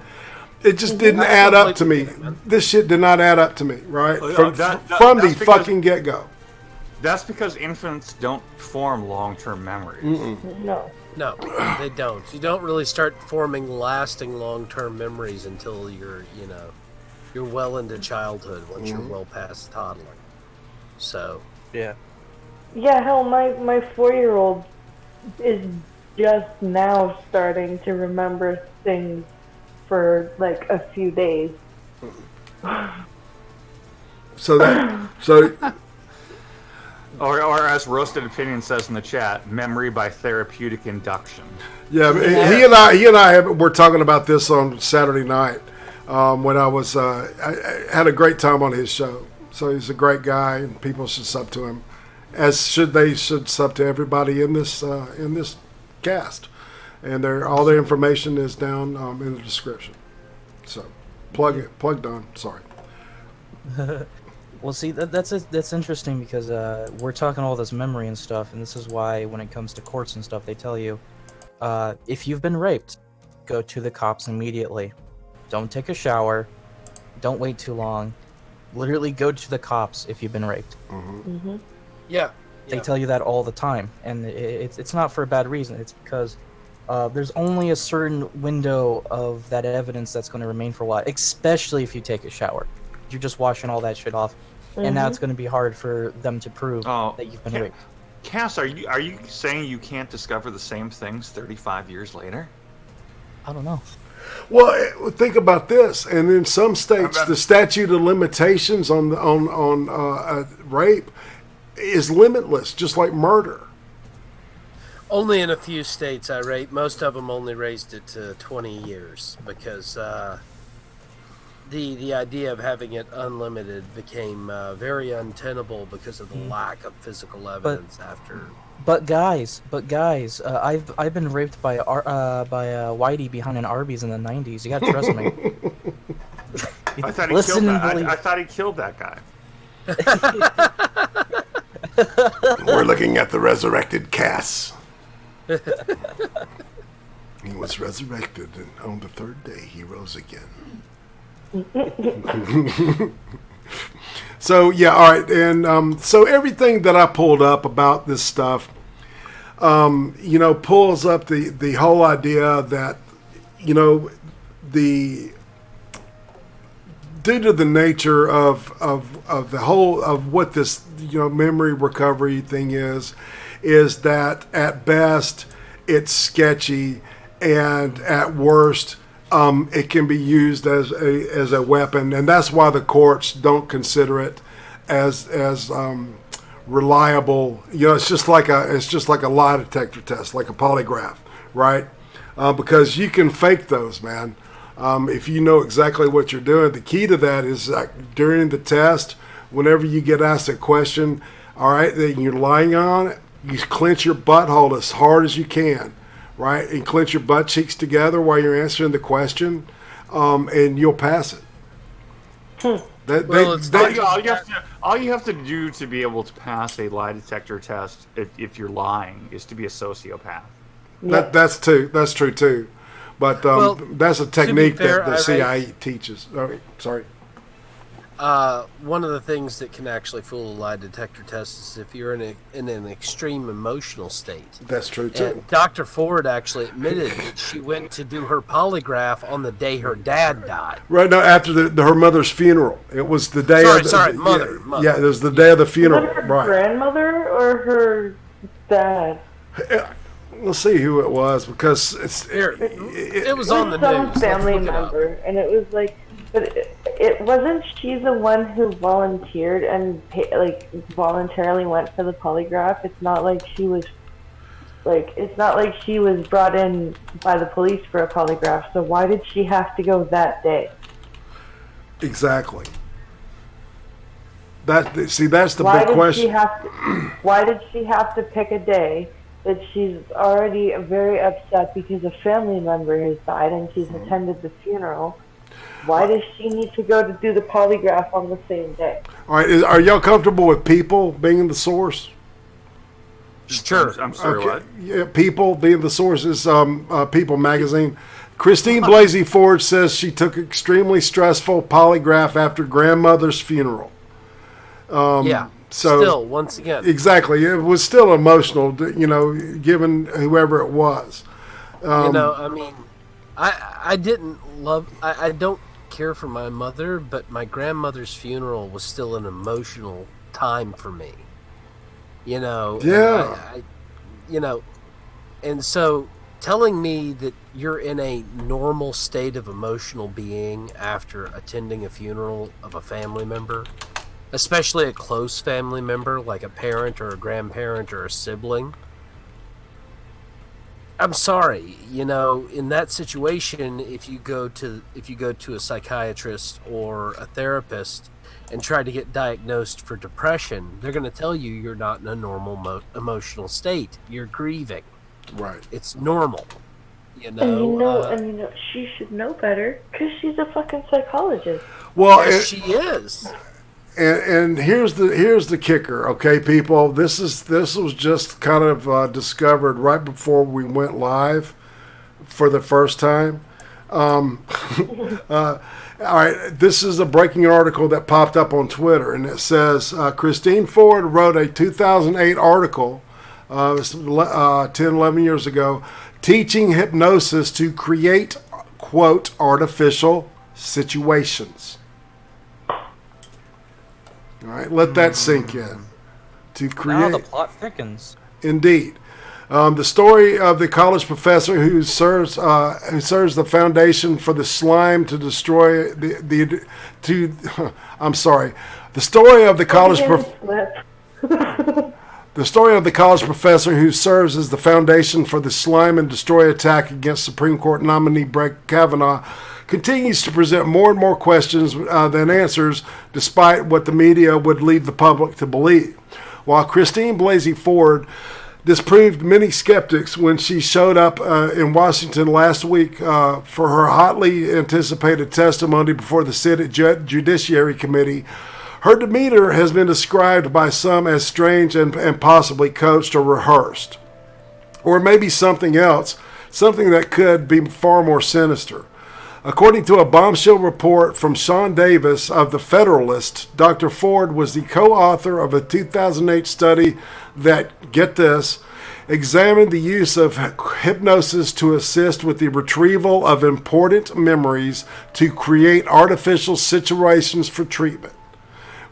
It just didn't add up to me. This shit did not add up to me, right? From the fucking get go. That's because infants don't form long-term memories. No, they don't. You don't really start forming lasting long-term memories until you're well into childhood, once you're well past toddling. So Yeah. Yeah, hell, my 4-year-old is just now starting to remember things for like a few days. Or as Roasted Opinion says in the chat, memory by therapeutic induction. Yeah, he and I were talking about this on Saturday night when I was I had a great time on his show. So he's a great guy, and people should sub to him, as should sub to everybody in this cast. And all the information is down in the description. So plugged on. Sorry. Well, see, that's interesting because we're talking all this memory and stuff, and this is why when it comes to courts and stuff, they tell you, if you've been raped, go to the cops immediately. Don't take a shower. Don't wait too long. Literally go to the cops if you've been raped. yeah, They Yeah. tell you that all the time, and it's not for a bad reason. It's because there's only a certain window of that evidence that's going to remain for a while, especially if you take a shower. You're just washing all that shit off, and now it's going to be hard for them to prove that you've been raped. Cass, are you saying you can't discover the same things 35 years later? I don't know. Well, think about this. And in some states, the statute of limitations on rape is limitless, just like murder. Only in a few states, Irate. Most of them only raised it to 20 years because the idea of having it unlimited became very untenable because of the lack of physical evidence after. But guys, I've been raped by Whitey behind an Arby's in the '90s. You gotta trust me. I thought he Listen killed and that. believe. I thought he killed that guy. We're looking at the resurrected Cass. He was resurrected, and on the third day he rose again. So yeah, all right, and so everything that I pulled up about this stuff, pulls up the whole idea that, due to the nature of the whole of what this memory recovery thing is that at best it's sketchy, and at worst it can be used as a weapon, and that's why the courts don't consider it as reliable. It's just like a lie detector test, like a polygraph, right? Because you can fake those, man. If you know exactly what you're doing. The key to that is during the test, whenever you get asked a question, all right, that you're lying on it, you clench your butthole as hard as you can, right, and clench your butt cheeks together while you're answering the question, and you'll pass it. All you have to do to be able to pass a lie detector test, if you're lying, is to be a sociopath. That's true too, but that's a technique fair, that the CIA teaches. Sorry. One of the things that can actually fool a lie detector test is if you're in an extreme emotional state. That's true too. And Dr. Ford actually admitted that she went to do her polygraph on the day her dad died. Right now, after her mother's funeral, it was the day. Mother. Yeah, it was the day of the funeral. Was it her right. grandmother or her dad? Let's see who it was, because it was on the some news. family Let's look it up. member, and it was like, but it wasn't she the one who volunteered and voluntarily went for the polygraph. It's not like she was brought in by the police for a polygraph. So why did she have to go that day? Exactly. That's the Why big did question. Why did she have to pick a day that she's already very upset because a family member has died and she's attended the funeral? Why does she need to go to do the polygraph on the same day? All right, are y'all comfortable with People being the source? Sure. I'm sorry, what? Yeah, People being the source is People magazine. Christine Blasey Ford says she took extremely stressful polygraph after grandmother's funeral. So still, once again, exactly, it was still emotional, given whoever it was. I mean, I don't care for my mother, but my grandmother's funeral was still an emotional time for me. Yeah. And so telling me that you're in a normal state of emotional being after attending a funeral of a family member, especially a close family member like a parent or a grandparent or a sibling, I'm sorry, in that situation, if you go to a psychiatrist or a therapist and try to get diagnosed for depression, they're going to tell you you're not in a normal emotional state. You're grieving. Right. It's normal. And she should know better because she's a fucking psychologist. Well, Yes, she is. And here's the kicker, okay, people. This was just kind of discovered right before we went live for the first time. All right, this is a breaking article that popped up on Twitter, and it says Christine Ford wrote a 2008 article, 10, 11 years ago, teaching hypnosis to create, quote, artificial situations. All right, let that sink in. To create. Now the plot thickens. Indeed. The story of the college professor who serves the foundation for the slime to destroy I'm sorry. The story of the college the story of the college professor who serves as the foundation for the slime and destroy attack against Supreme Court nominee Brett Kavanaugh continues to present more and more questions than answers, despite what the media would lead the public to believe. While Christine Blasey Ford disproved many skeptics when she showed up in Washington last week for her hotly anticipated testimony before the Senate Judiciary Committee, her demeanor has been described by some as strange and possibly coached or rehearsed. Or maybe something else, something that could be far more sinister. According to a bombshell report from Sean Davis of The Federalist, Dr. Ford was the co-author of a 2008 study that, get this, examined the use of hypnosis to assist with the retrieval of important memories to create artificial situations for treatment,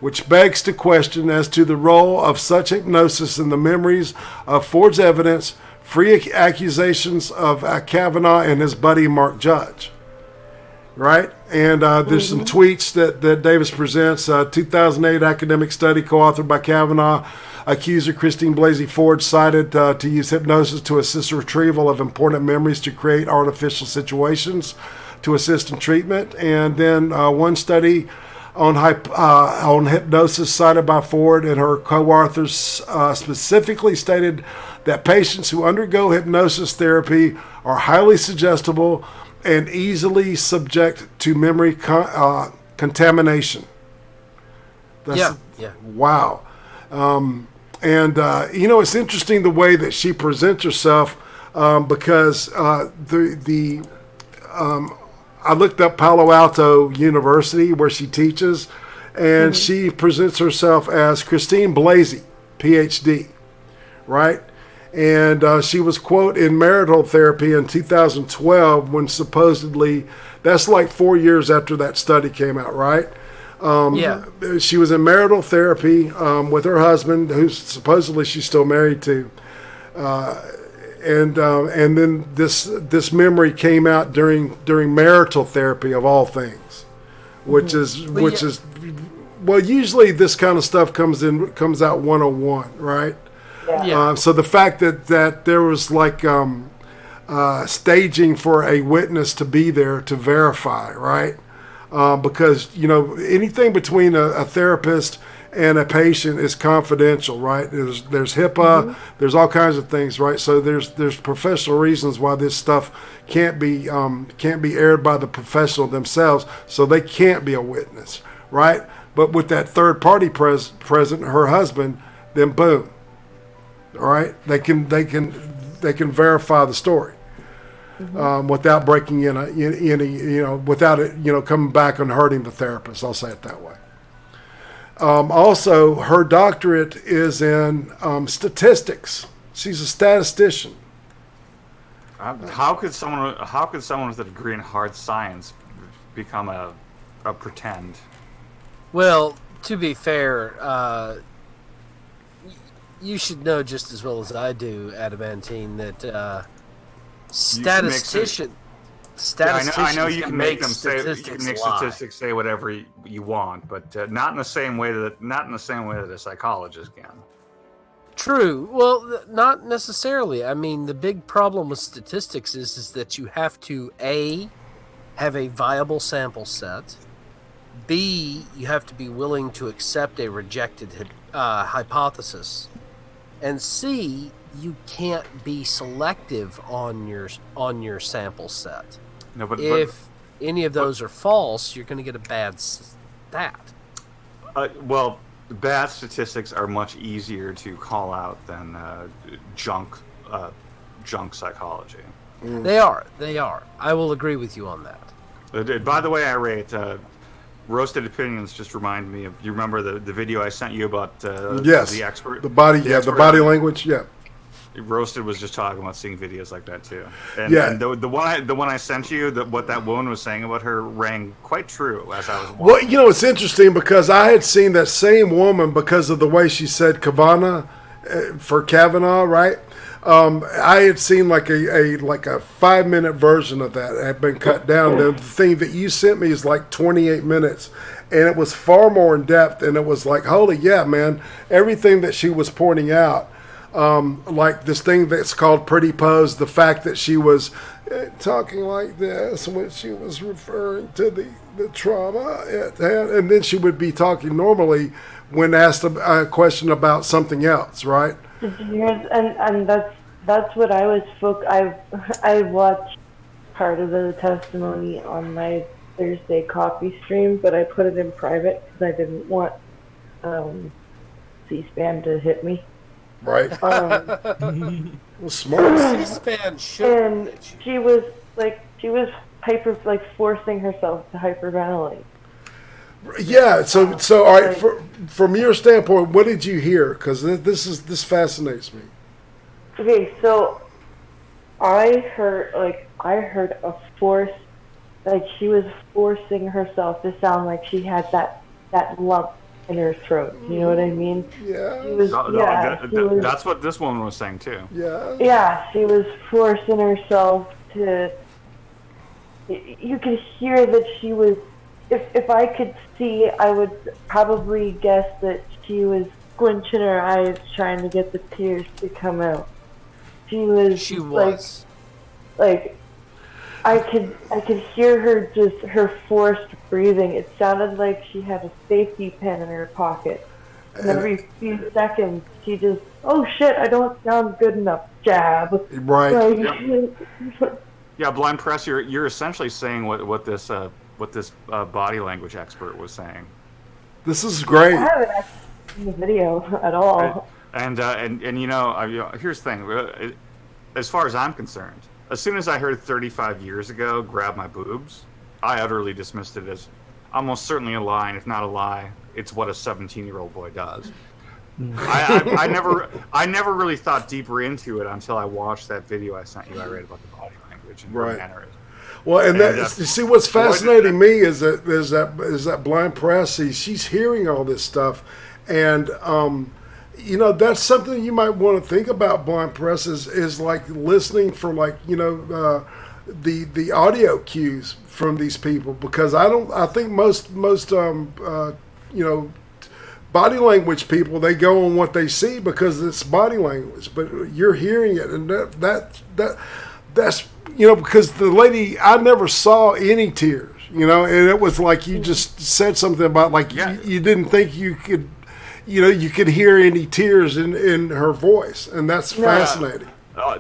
which begs the question as to the role of such hypnosis in the memories of Ford's evidence, free accusations of Kavanaugh and his buddy Mark Judge. Right? And there's some tweets that Davis presents. 2008 academic study co-authored by Kavanaugh. Accuser Christine Blasey Ford cited to use hypnosis to assist the retrieval of important memories to create artificial situations to assist in treatment. And then one study on hypnosis cited by Ford and her co-authors specifically stated that patients who undergo hypnosis therapy are highly suggestible and easily subject to memory contamination. Yeah. Wow. It's interesting the way that she presents herself because I looked up Palo Alto University where she teaches, and she presents herself as Christine Blasey, PhD, right? And she was, quote, in marital therapy in 2012 when supposedly, that's like 4 years after that study came out, right? She was in marital therapy with her husband, who supposedly she's still married to. And then this memory came out during marital therapy of all things, which is usually this kind of stuff comes out 101, right? Yeah. So the fact that there was like staging for a witness to be there to verify, right? Because anything between a therapist and a patient is confidential, right? There's HIPAA, there's all kinds of things, right? So there's professional reasons why this stuff can't be aired by the professional themselves, so they can't be a witness, right? But with that third party present, her husband, then boom. All right, they can verify the story without breaking in any without it coming back and hurting the therapist. I'll say it that way. Also, her doctorate is in statistics. She's a statistician. How could someone with a degree in hard science become a pretend? Well, to be fair, you should know just as well as I do, Adamantine, that statisticians. I know you can make them say statistics statistics say whatever you want, but not in the same way that a psychologist can. True. Well, not necessarily. I mean, the big problem with statistics is that you have to A, have a viable sample set. B, you have to be willing to accept a rejected hypothesis. And C, you can't be selective on your sample set. No, but if any of those are false, you're going to get a bad stat. Well, bad statistics are much easier to call out than junk psychology. They are. They are. I will agree with you on that. By the way, Irate, roasted opinions just remind me of. You remember the video I sent you about Yes. the expert? The body, The the expert body language, yeah. Roasted was just talking about seeing videos like that too. And, Yeah. and the one I sent you, what that woman was saying about her rang quite true as I was watching. Well, it's interesting because I had seen that same woman because of the way she said Kavanaugh for Kavanaugh, right? I had seen like a 5-minute version of that. It had been cut down. The thing that you sent me is like 28 minutes, and it was far more in depth. And it was like, holy yeah, man! Everything that she was pointing out, like this thing that's called pretty pose, the fact that she was talking like this when she was referring to the trauma at hand, and then she would be talking normally when asked a question about something else, right? And that's what I was I watched part of the testimony on my Thursday coffee stream, but I put it in private because I didn't want C-SPAN to hit me. Right. Well, smart. C-SPAN should. And she was forcing herself to hyperventilate. Yeah. So all right. From your standpoint, what did you hear? Because this fascinates me. Okay, so I heard a force, like she was forcing herself to sound like she had that lump in her throat. You know what I mean? Yeah. She was, That's what this woman was saying too. Yeah. Yeah, she was forcing herself to. You could hear that she was. If I could see, I would probably guess that she was squinching her eyes, trying to get the tears to come out. She was. Like, I could hear her forced breathing. It sounded like she had a safety pin in her pocket. And every few seconds, she just, oh shit, I don't sound good enough. Jab. Right. Like, Yeah, Blind Press, you're essentially saying what this body language expert was saying. This is great. I haven't actually seen the video at all. Right. And here's the thing. As far as I'm concerned, as soon as I heard 35 years ago, grab my boobs, I utterly dismissed it as almost certainly a lie, and if not a lie, it's what a 17-year-old boy does. I never really thought deeper into it until I watched that video I sent you. I read about the body language and Right. mannerisms. Well, and that, you see, what's fascinating me is that Blind Press. She's hearing all this stuff, and that's something you might want to think about. Blind Press is like listening for the audio cues from these people, because I think most body language people, they go on what they see because it's body language, but you're hearing it, and that's because the lady, I never saw any tears, and it was like you just said something about like you didn't think you could, you could hear any tears in her voice, and that's fascinating.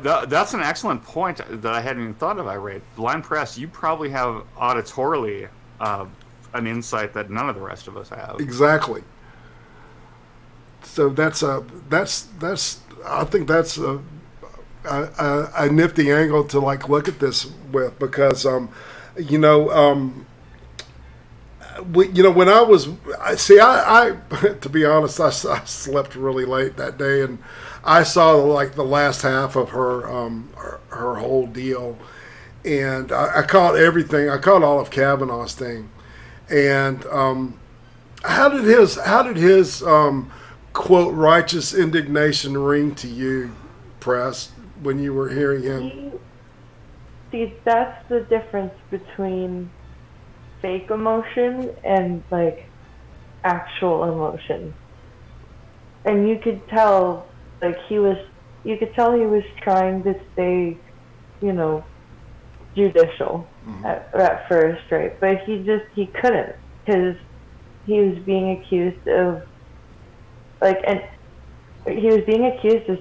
That's an excellent point that I hadn't even thought of. Irate, Blind Press, you probably have auditorily an insight that none of the rest of us have. Exactly. So that's I think that's a nifty angle to look at this with, because when I was to be honest, I slept really late that day, and I saw the last half of her whole deal, and I caught everything. I caught all of Kavanaugh's thing, and how did his quote righteous indignation ring to you, Press, when you were hearing him? See, that's the difference between fake emotion and actual emotion. And you could tell he was trying to stay, judicial at first, right? But he couldn't, because he was being accused of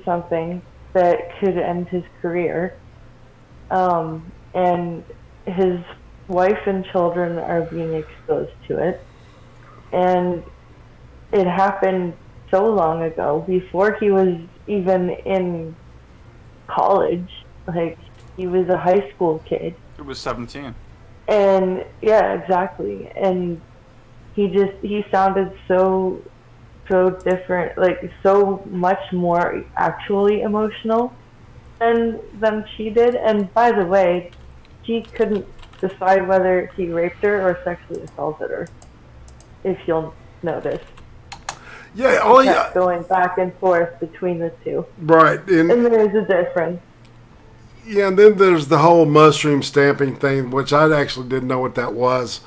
something that could end his career, and his wife and children are being exposed to it, and it happened so long ago, before he was even in college. he was a high school kid. It was 17. And yeah, exactly. And he sounded so different, like so much more actually emotional than she did. And by the way, she couldn't decide whether he raped her or sexually assaulted her, if you'll notice. Yeah, He kept going back and forth between the two. right. And there is a difference. Yeah, and then there's the whole mushroom stamping thing, which I actually didn't know what that was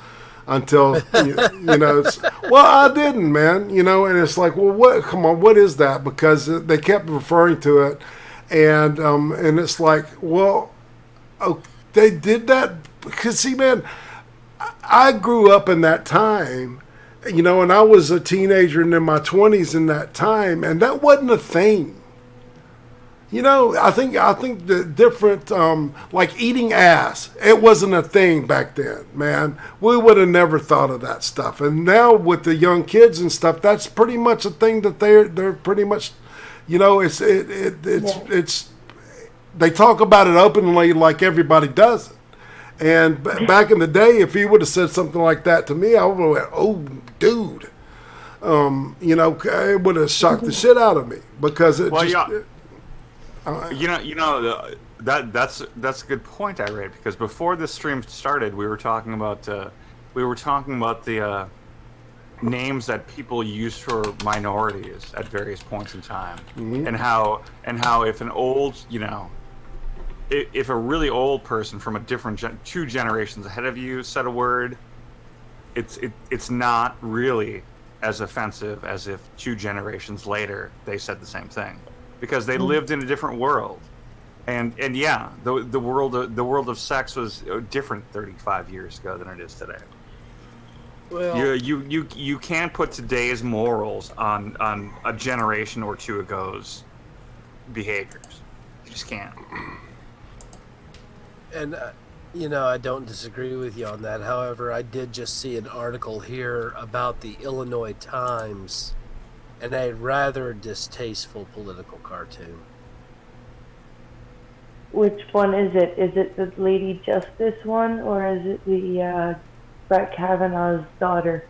until well, I didn't, man. And it's like, well, what? Come on, what is that? Because they kept referring to it, and it's like, well, oh, they did that because see, man, I grew up in that time, and I was a teenager and in my 20s in that time, and that wasn't a thing. I think the different, like eating ass, it wasn't a thing back then, man. We would have never thought of that stuff. And now with the young kids and stuff, that's pretty much a thing that they're pretty much, it's they talk about it openly like everybody does it. And back in the day, if he would have said something like that to me, I would have went, oh, dude, it would have shocked the shit out of me because it that's a good point, Irate, because before this stream started, we were talking about the names that people use for minorities at various points in time, and how if an old if a really old person from a different two generations ahead of you said a word, it's not really as offensive as if 2 generations later they said the same thing. Because they lived in a different world, and yeah, the world of sex was different 35 years ago than it is today. Well, you can't put today's morals on a generation or two ago's behaviors. You just can't. And I don't disagree with you on that. However, I did just see an article here about the Illinois Times. And a rather distasteful political cartoon. Which one is it? Is it the Lady Justice one, or is it the Brett Kavanaugh's daughter?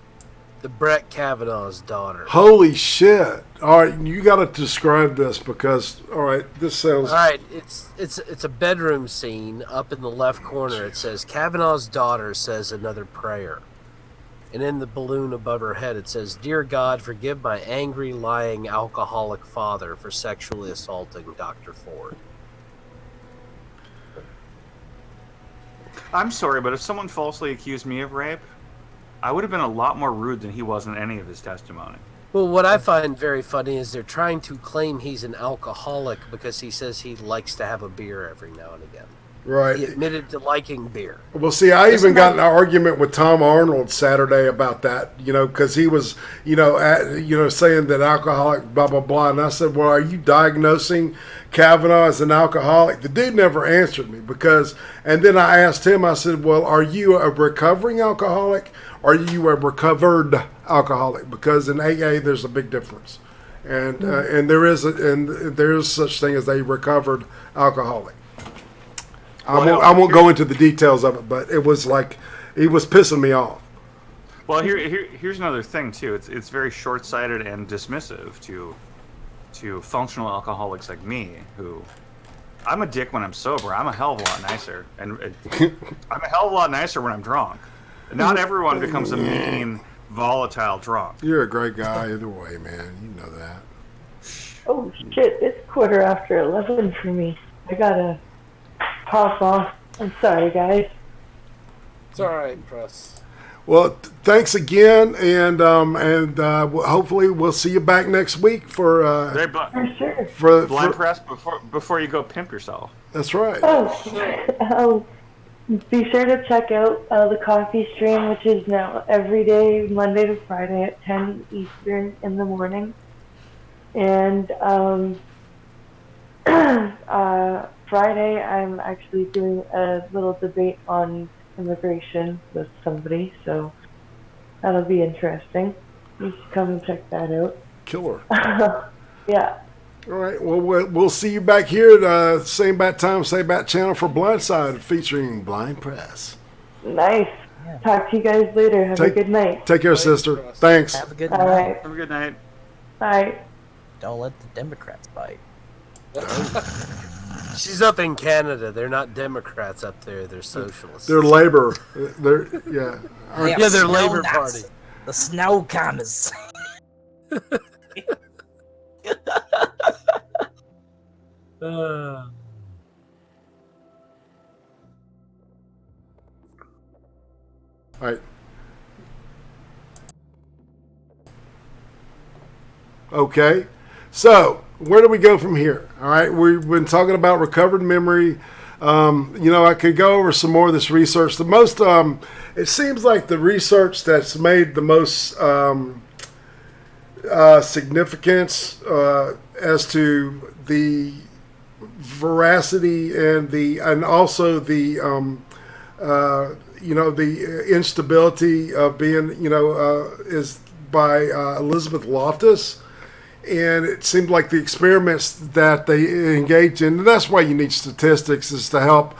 The Brett Kavanaugh's daughter. Holy shit! All right, you got to describe this because this sounds. All right, it's a bedroom scene. Up in the left corner, it says Kavanaugh's daughter says another prayer. And in the balloon above her head, it says, "Dear God, forgive my angry, lying, alcoholic father for sexually assaulting Dr. Ford." I'm sorry, but if someone falsely accused me of rape, I would have been a lot more rude than he was in any of his testimony. Well, what I find very funny is they're trying to claim he's an alcoholic because he says he likes to have a beer every now and again. Right. He admitted to liking beer. Well, see, I even got in an argument with Tom Arnold Saturday about that, because he was, saying that alcoholic, blah, blah, blah. And I said, well, are you diagnosing Kavanaugh as an alcoholic? The dude never answered me and then I asked him, I said, well, are you a recovering alcoholic or are you a recovered alcoholic? Because in AA, there's a big difference. And there is such thing as a recovered alcoholic. I won't go into the details of it, but it was like he was pissing me off. Well, here's another thing too. It's very short-sighted and dismissive to functional alcoholics like me, who I'm a dick when I'm sober. I'm a hell of a lot nicer, and I'm a hell of a lot nicer when I'm drunk. Not everyone becomes a mean, volatile drunk. You're a great guy either way, man. You know that. Oh shit! It's 11:15 for me. I gotta pop off. I'm sorry, guys. It's all right, Press. Well, thanks again, and hopefully we'll see you back next week for sure. for blind press before you go pimp yourself. That's right. Oh, be sure to check out the coffee stream, which is now every day, Monday to Friday at 10 Eastern in the morning, and Friday I'm actually doing a little debate on immigration with somebody, so that'll be interesting. You should come and check that out. Killer. Yeah. All right. Well, we'll see you back here at same bat time, same bat channel for Blindside featuring Blind Press. Nice. Talk to you guys later. Have a good night. Take care, sister. Thanks. Have a good All night. right. Have a good night. Bye. Don't let the Democrats bite. She's up in Canada. They're not Democrats up there. They're socialists. They're labor. They're yeah. Yeah, they're Labor Party. The snow comers. All right. Okay. So, where do we go from here? All right. We've been talking about recovered memory. I could go over some more of this research. The most, it seems like the research that's made the most significance as to the veracity and also the the instability of being, is by Elizabeth Loftus. And it seemed like the experiments that they engage in, and that's why you need statistics, is to help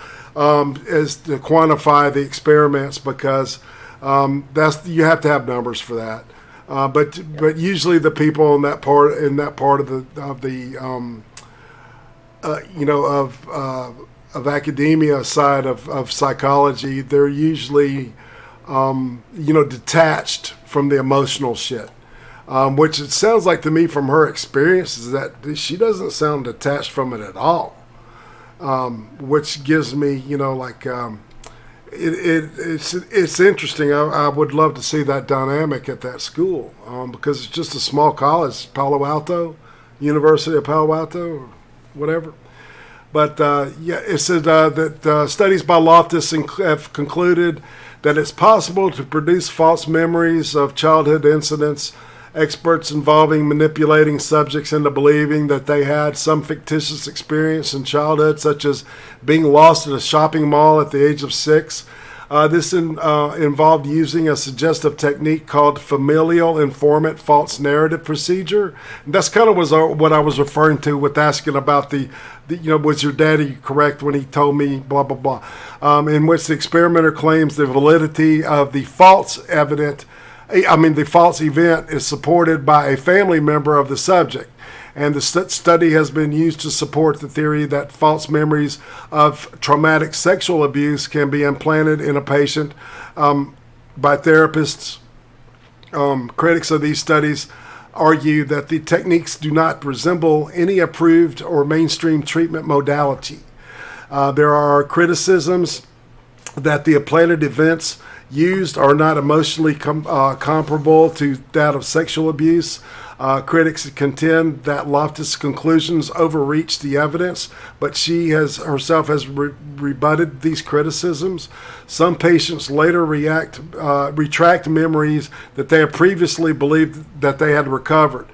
is to quantify the experiments, because you have to have numbers for that. But usually the people in that part of academia side of psychology, they're usually detached from the emotional shit. Which it sounds like to me from her experience is that she doesn't sound detached from it at all. Which gives me, it's interesting. I would love to see that dynamic at that school, because it's just a small college, University of Palo Alto, or whatever. But it said that studies by Loftus have concluded that it's possible to produce false memories of childhood incidents. Experts involving manipulating subjects into believing that they had some fictitious experience in childhood, such as being lost at a shopping mall at the age of 6. This involved using a suggestive technique called familial informant false narrative procedure. And that's kind of what I was referring to with asking about was your daddy correct when he told me blah, blah, blah, in which the experimenter claims the validity of the false event is supported by a family member of the subject. And the study has been used to support the theory that false memories of traumatic sexual abuse can be implanted in a patient by therapists. Critics of these studies argue that the techniques do not resemble any approved or mainstream treatment modality. There are criticisms that the implanted events used are not emotionally comparable to that of sexual abuse. Critics contend that Loftus' conclusions overreach the evidence, but she herself has rebutted these criticisms. Some patients later retract memories that they have previously believed that they had recovered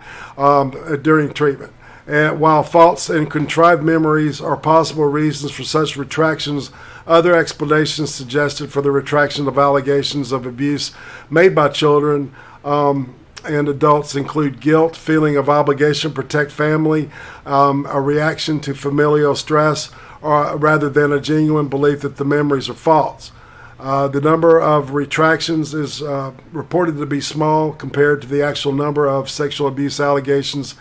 during treatment. And while false and contrived memories are possible reasons for such retractions, other explanations suggested for the retraction of allegations of abuse made by children and adults include guilt, feeling of obligation to protect family, a reaction to familial stress, rather than a genuine belief that the memories are false. The number of retractions is reported to be small compared to the actual number of sexual abuse allegations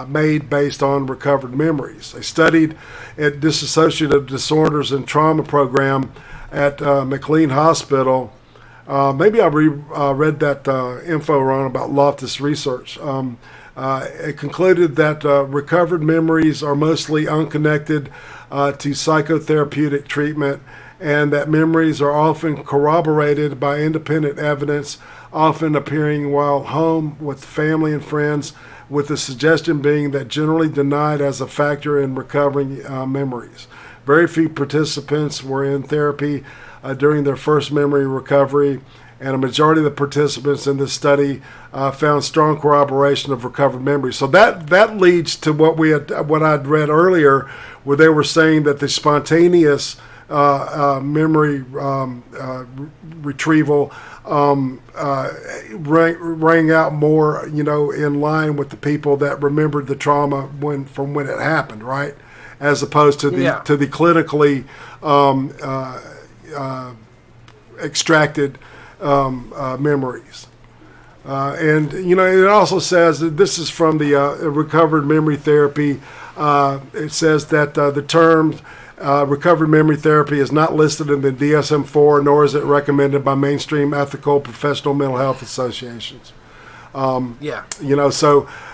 made based on recovered memories. They studied at dissociative disorders and trauma program at McLean Hospital. Maybe I read that info wrong about Loftus research. It concluded that recovered memories are mostly unconnected to psychotherapeutic treatment, and that memories are often corroborated by independent evidence, often appearing while home with family and friends, with the suggestion being that generally denied as a factor in recovering memories. Very few participants were in therapy during their first memory recovery, and a majority of the participants in this study found strong corroboration of recovered memories. So that leads to what I'd read earlier, where they were saying that the spontaneous memory retrieval rang out more, in line with the people that remembered the trauma from when it happened, right? As opposed to the clinically extracted memories. And it also says that this is from the recovered memory therapy. It says that the term recovered memory therapy is not listed in the DSM-4, nor is it recommended by mainstream ethical professional mental health associations. So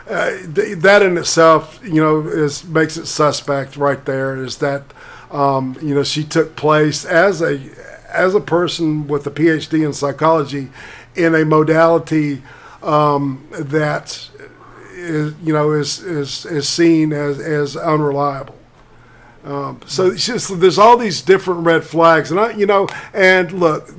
that in itself, makes it suspect right there. Is that she took place as a person with a PhD in psychology in a modality that is seen as unreliable. So it's just, there's all these different red flags, and look,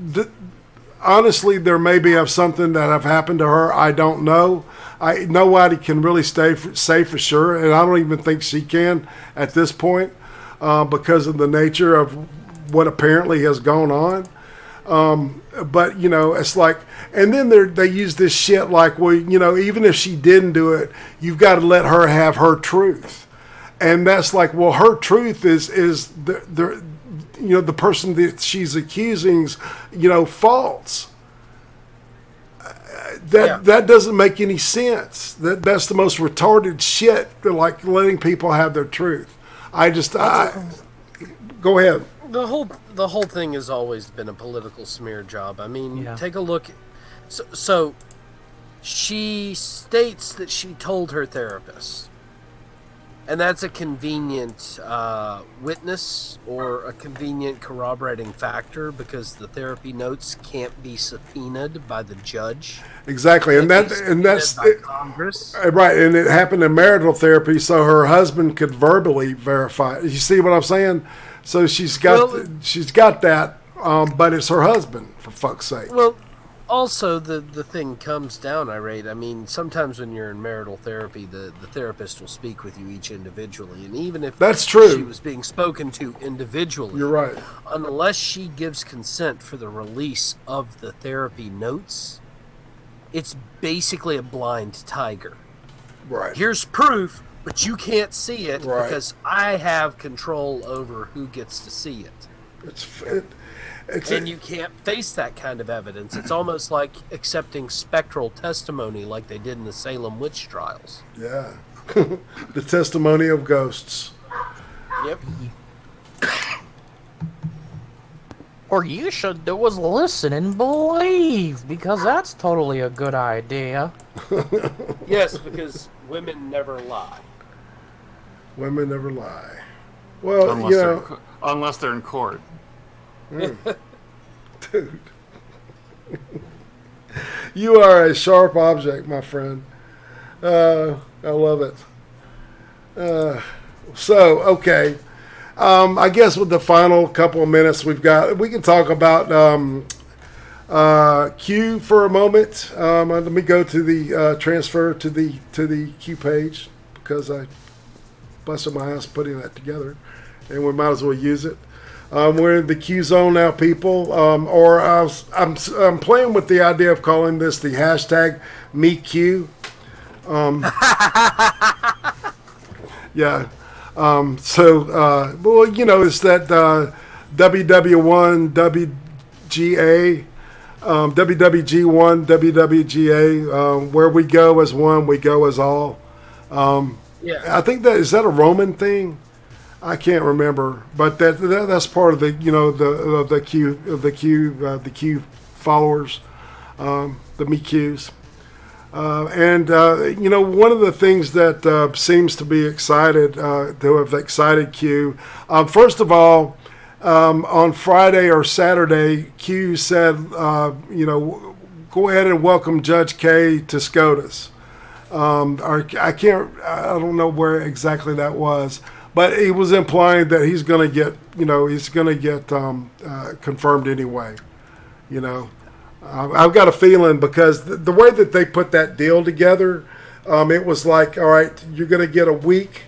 honestly, there may be of something that have happened to her. I don't know. Nobody can really say for sure, and I don't even think she can at this point because of the nature of what apparently has gone on. But it's like, and then they use this shit like, well, even if she didn't do it, you've got to let her have her truth. And that's like, well, her truth is the person that she's accusing's, false. That doesn't make any sense. That's the most retarded shit. Like letting people have their truth. Go ahead. The whole thing has always been a political smear job. I mean, take a look. So she states that she told her therapist. And that's a convenient witness or a convenient corroborating factor because the therapy notes can't be subpoenaed by the judge. Exactly, and that's Congress. Right, and it happened in marital therapy, so her husband could verbally verify. You see what I'm saying? So she's got that, but it's her husband, for fuck's sake. Well, also the thing comes down, Irate. I mean, sometimes when you're in marital therapy, the therapist will speak with you each individually, and even if that's true, she was being spoken to individually. You're right. Unless she gives consent for the release of the therapy notes, it's basically a blind tiger. Right. Here's proof, but you can't see it right. because I have control over who gets to see it. And you can't face that kind of evidence. It's almost like accepting spectral testimony like they did in the Salem witch trials. Yeah. The testimony of ghosts. Yep. Or you should do is listen and believe, because that's totally a good idea. Yes, because women never lie. Women never lie. Well, unless they're in court. Dude. You are a sharp object, my friend. I love it. Okay. I guess with the final couple of minutes we've got, we can talk about Q for a moment. Let me go to the transfer to the Q page because I busted my ass putting that together, and we might as well use it. We're in the Q zone now, people. I'm playing with the idea of calling this the hashtag MeQ. Yeah. It's that WW1, WGA, WWG1, WWGA, where we go as one, we go as all. I think is that a Roman thing? I can't remember, but that's part of the the Q followers, the MeQs. One of the things that seems to be excited, to have excited Q, first of all, on Friday or Saturday, Q said, go ahead and welcome Judge K to SCOTUS. I don't know where exactly that was, but he was implying that he's going to get, confirmed anyway, I've got a feeling because the way that they put that deal together, it was like, all right, you're going to get a week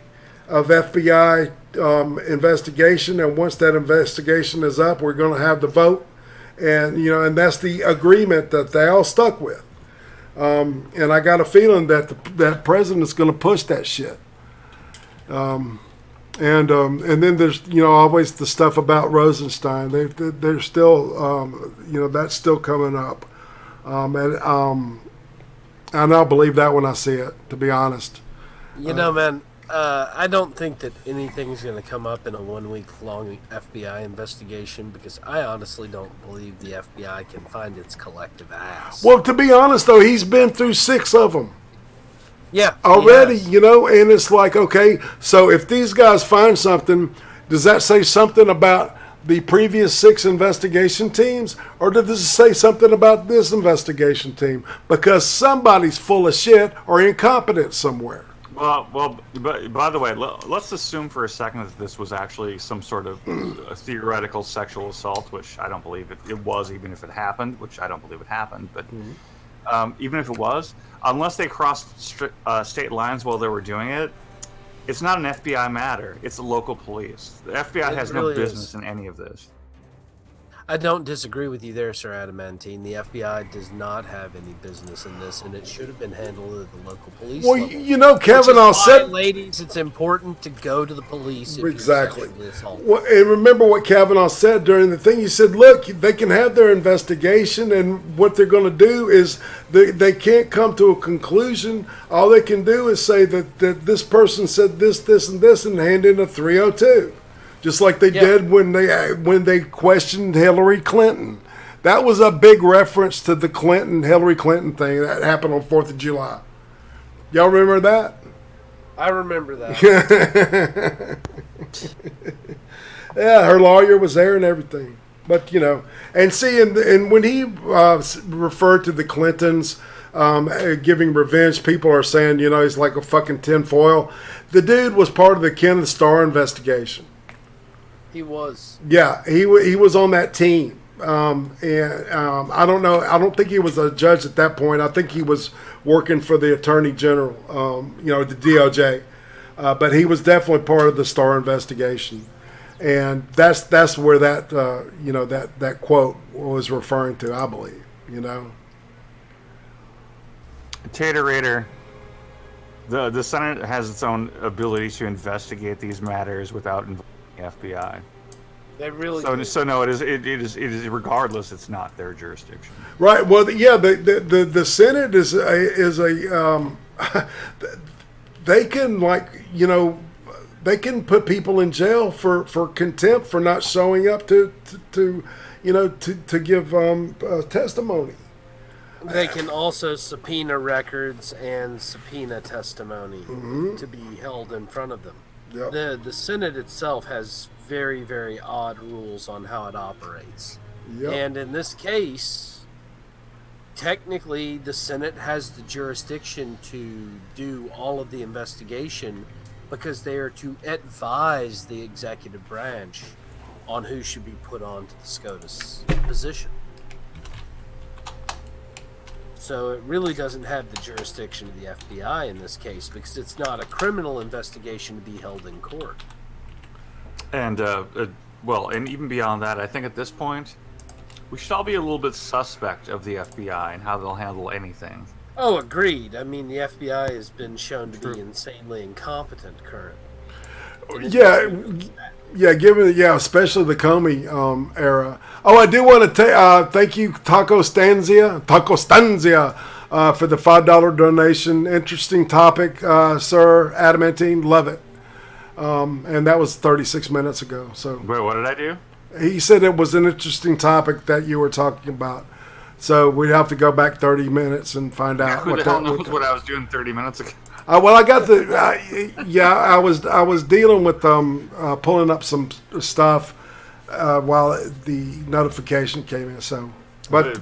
of FBI investigation, and once that investigation is up, we're going to have the vote, and and that's the agreement that they all stuck with. And I got a feeling that that president's going to push that shit. And then there's always the stuff about Rosenstein. They're still that's still coming up, and I'll believe that when I see it. To be honest, man, I don't think that anything's going to come up in a 1 week long FBI investigation, because I honestly don't believe the FBI can find its collective ass. well, to be honest though, he's been through 6 of them. Yeah, Already, yes. And it's like, okay, so if these guys find something, does that say something about the previous 6 investigation teams, or does it say something about this investigation team? Because somebody's full of shit or incompetent somewhere. Well, but by the way, let's assume for a second that this was actually some sort of a theoretical sexual assault, which I don't believe it was, even if it happened, which I don't believe it happened. But even if it was, unless they crossed state lines while they were doing it, it's not an FBI matter. It's the local police. The FBI has no business in any of this. I don't disagree with you there, Sir Adamantine. The FBI does not have any business in this, and it should have been handled at the local police Well, level. Kavanaugh said... ladies, it's important to go to the police if Exactly. you're sexually assaulted. Well, and remember what Kavanaugh said during the thing. He said, look, they can have their investigation, and what they're going to do is they can't come to a conclusion. All they can do is say that this person said this, and this, and hand in a 302. Just like they did when they questioned Hillary Clinton. That was a big reference to the Hillary Clinton thing that happened on 4th of July. Y'all remember that? I remember that. Yeah, her lawyer was there and everything. But, and see, and when he referred to the Clintons giving revenge, people are saying, he's like a fucking tinfoil. The dude was part of the Kenneth Starr investigation. He was. Yeah, he was on that team. I don't know. I don't think he was a judge at that point. I think he was working for the Attorney General, the DOJ. But he was definitely part of the Starr investigation. And that's where that, that quote was referring to, I believe, Taterator, the Senate has its own ability to investigate these matters without involving the FBI. They really so no, it is regardless, it's not their jurisdiction. Right. Well, yeah, the Senate is a they can they can put people in jail for contempt for not showing up to give testimony. They can also subpoena records and subpoena testimony to be held in front of them. Yep. The Senate itself has very, very odd rules on how it operates. Yep. And in this case, technically the Senate has the jurisdiction to do all of the investigation because they are to advise the executive branch on who should be put onto the SCOTUS position. So it really doesn't have the jurisdiction of the FBI in this case because it's not a criminal investigation to be held in court. And, and even beyond that, I think at this point, we should all be a little bit suspect of the FBI and how they'll handle anything. Oh, agreed. I mean, the FBI has been shown to be insanely incompetent currently. Especially the Comey era. Oh, I do want to thank you, Taco Stanzia, for the $5 donation. Interesting topic, Sir Adamantine. Love it. And that was 36 minutes ago. So wait, what did I do? He said it was an interesting topic that you were talking about. So we'd have to go back 30 minutes and find out. Who the hell knows what I was doing 30 minutes ago? Well, I got I was dealing with pulling up some stuff while the notification came in. So, but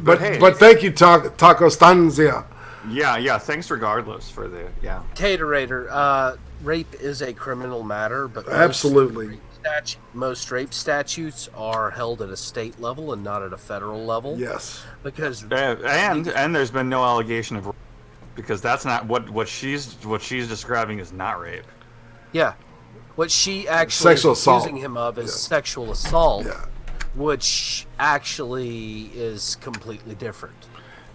thank you, Taco Stanzia. Yeah. Thanks, regardless for the Taterator. Rape is a criminal matter, but absolutely, most rape statutes are held at a state level and not at a federal level. Yes, because and there's been no allegation of. Because that's not what she's describing is not rape. Yeah, What she actually Sexual is assault. accusing him of is sexual assault, Yeah. which actually is completely different.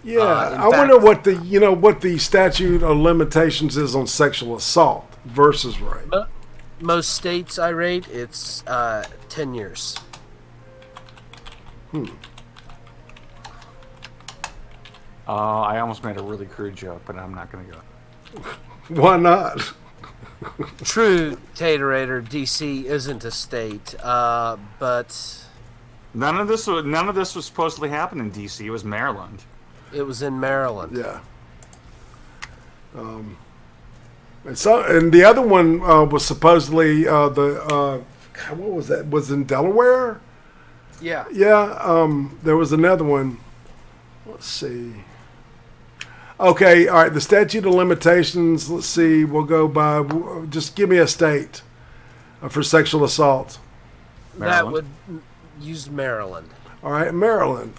Yeah, in I wonder fact- what the statute of limitations is on sexual assault versus rape. Most states, Irate, it's 10 years. I almost made a really crude joke, but I'm not going to go. Why not? True, Taterator, DC isn't a state, but None of this was supposedly happen in D.C. It was Maryland. it was in Maryland. Yeah. And the other one was supposedly what was that? Was in Delaware? Yeah. Yeah. There was another one. Let's see. Okay. All right. The statute of limitations. Let's see. We'll go by. Just give me a state for sexual assault. That Maryland. would use Maryland. All right, Maryland.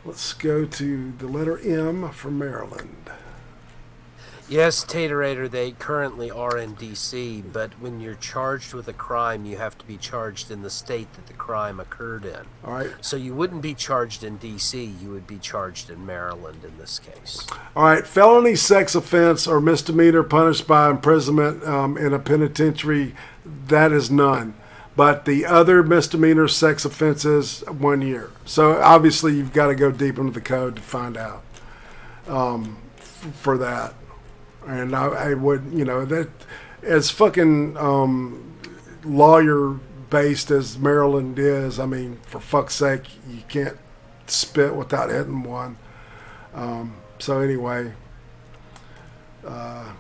Let's go to the letter M for Maryland. Yes, Taterator, they currently are in DC, but when you're charged with a crime, you have to be charged in the state that the crime occurred in. All right. So you wouldn't be charged in DC, you would be charged in Maryland in this case. All right. Felony sex offense or misdemeanor punished by imprisonment in a penitentiary, that is none. But the other misdemeanor sex offenses, 1 year. So obviously you've got to go deep into the code to find out for that. And I would, that as fucking lawyer based as Maryland is, I mean, for fuck's sake, you can't spit without hitting one. So anyway, it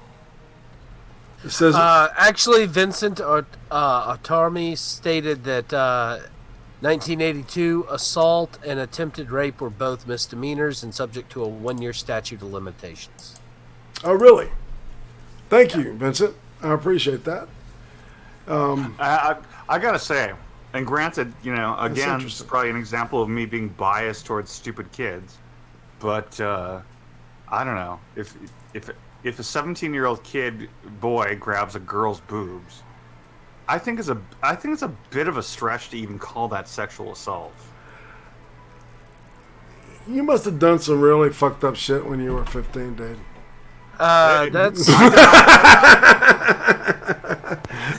says Actually, Vincent Autarmi stated that 1982 assault and attempted rape were both misdemeanors and subject to a 1-year statute of limitations. oh, really? Thank you, Vincent. I appreciate that. I gotta say, and granted, again, this is interesting. probably an example of me being biased towards stupid kids, but I don't know if a 17-year-old boy grabs a girl's boobs, I think it's a bit of a stretch to even call that sexual assault. You must have done some really fucked up shit when you were 15, dude. That's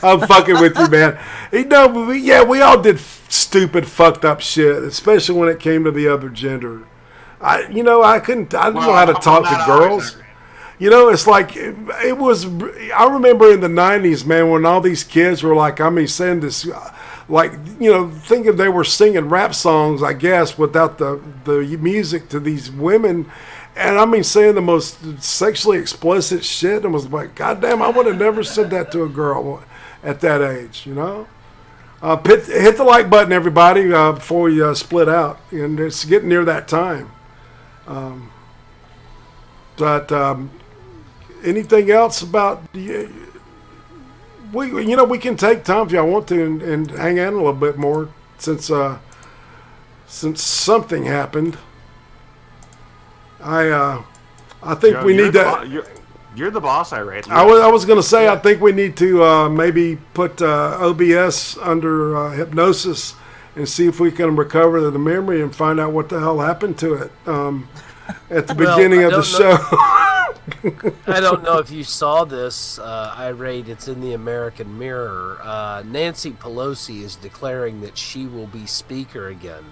I'm fucking with you, man. We all did stupid, fucked up shit, especially when it came to the other gender. I didn't know how to talk to girls. It's like it was. I remember in the '90s, man, when all these kids were like, saying this, thinking they were singing rap songs, I guess, without the music to these women. And saying the most sexually explicit shit, and was like, God damn, I would have never said that to a girl at that age, Hit the like button, everybody, before we split out. And it's getting near that time. But anything else about... We can take time if y'all want to and hang on a little bit more since something happened. I think we need to. You're the boss, Irate. I was going to say, I think we need to maybe put OBS under hypnosis and see if we can recover the memory and find out what the hell happened to it at the beginning of the show. I don't know if you saw this, Irate. It's in the American Mirror. Nancy Pelosi is declaring that she will be Speaker again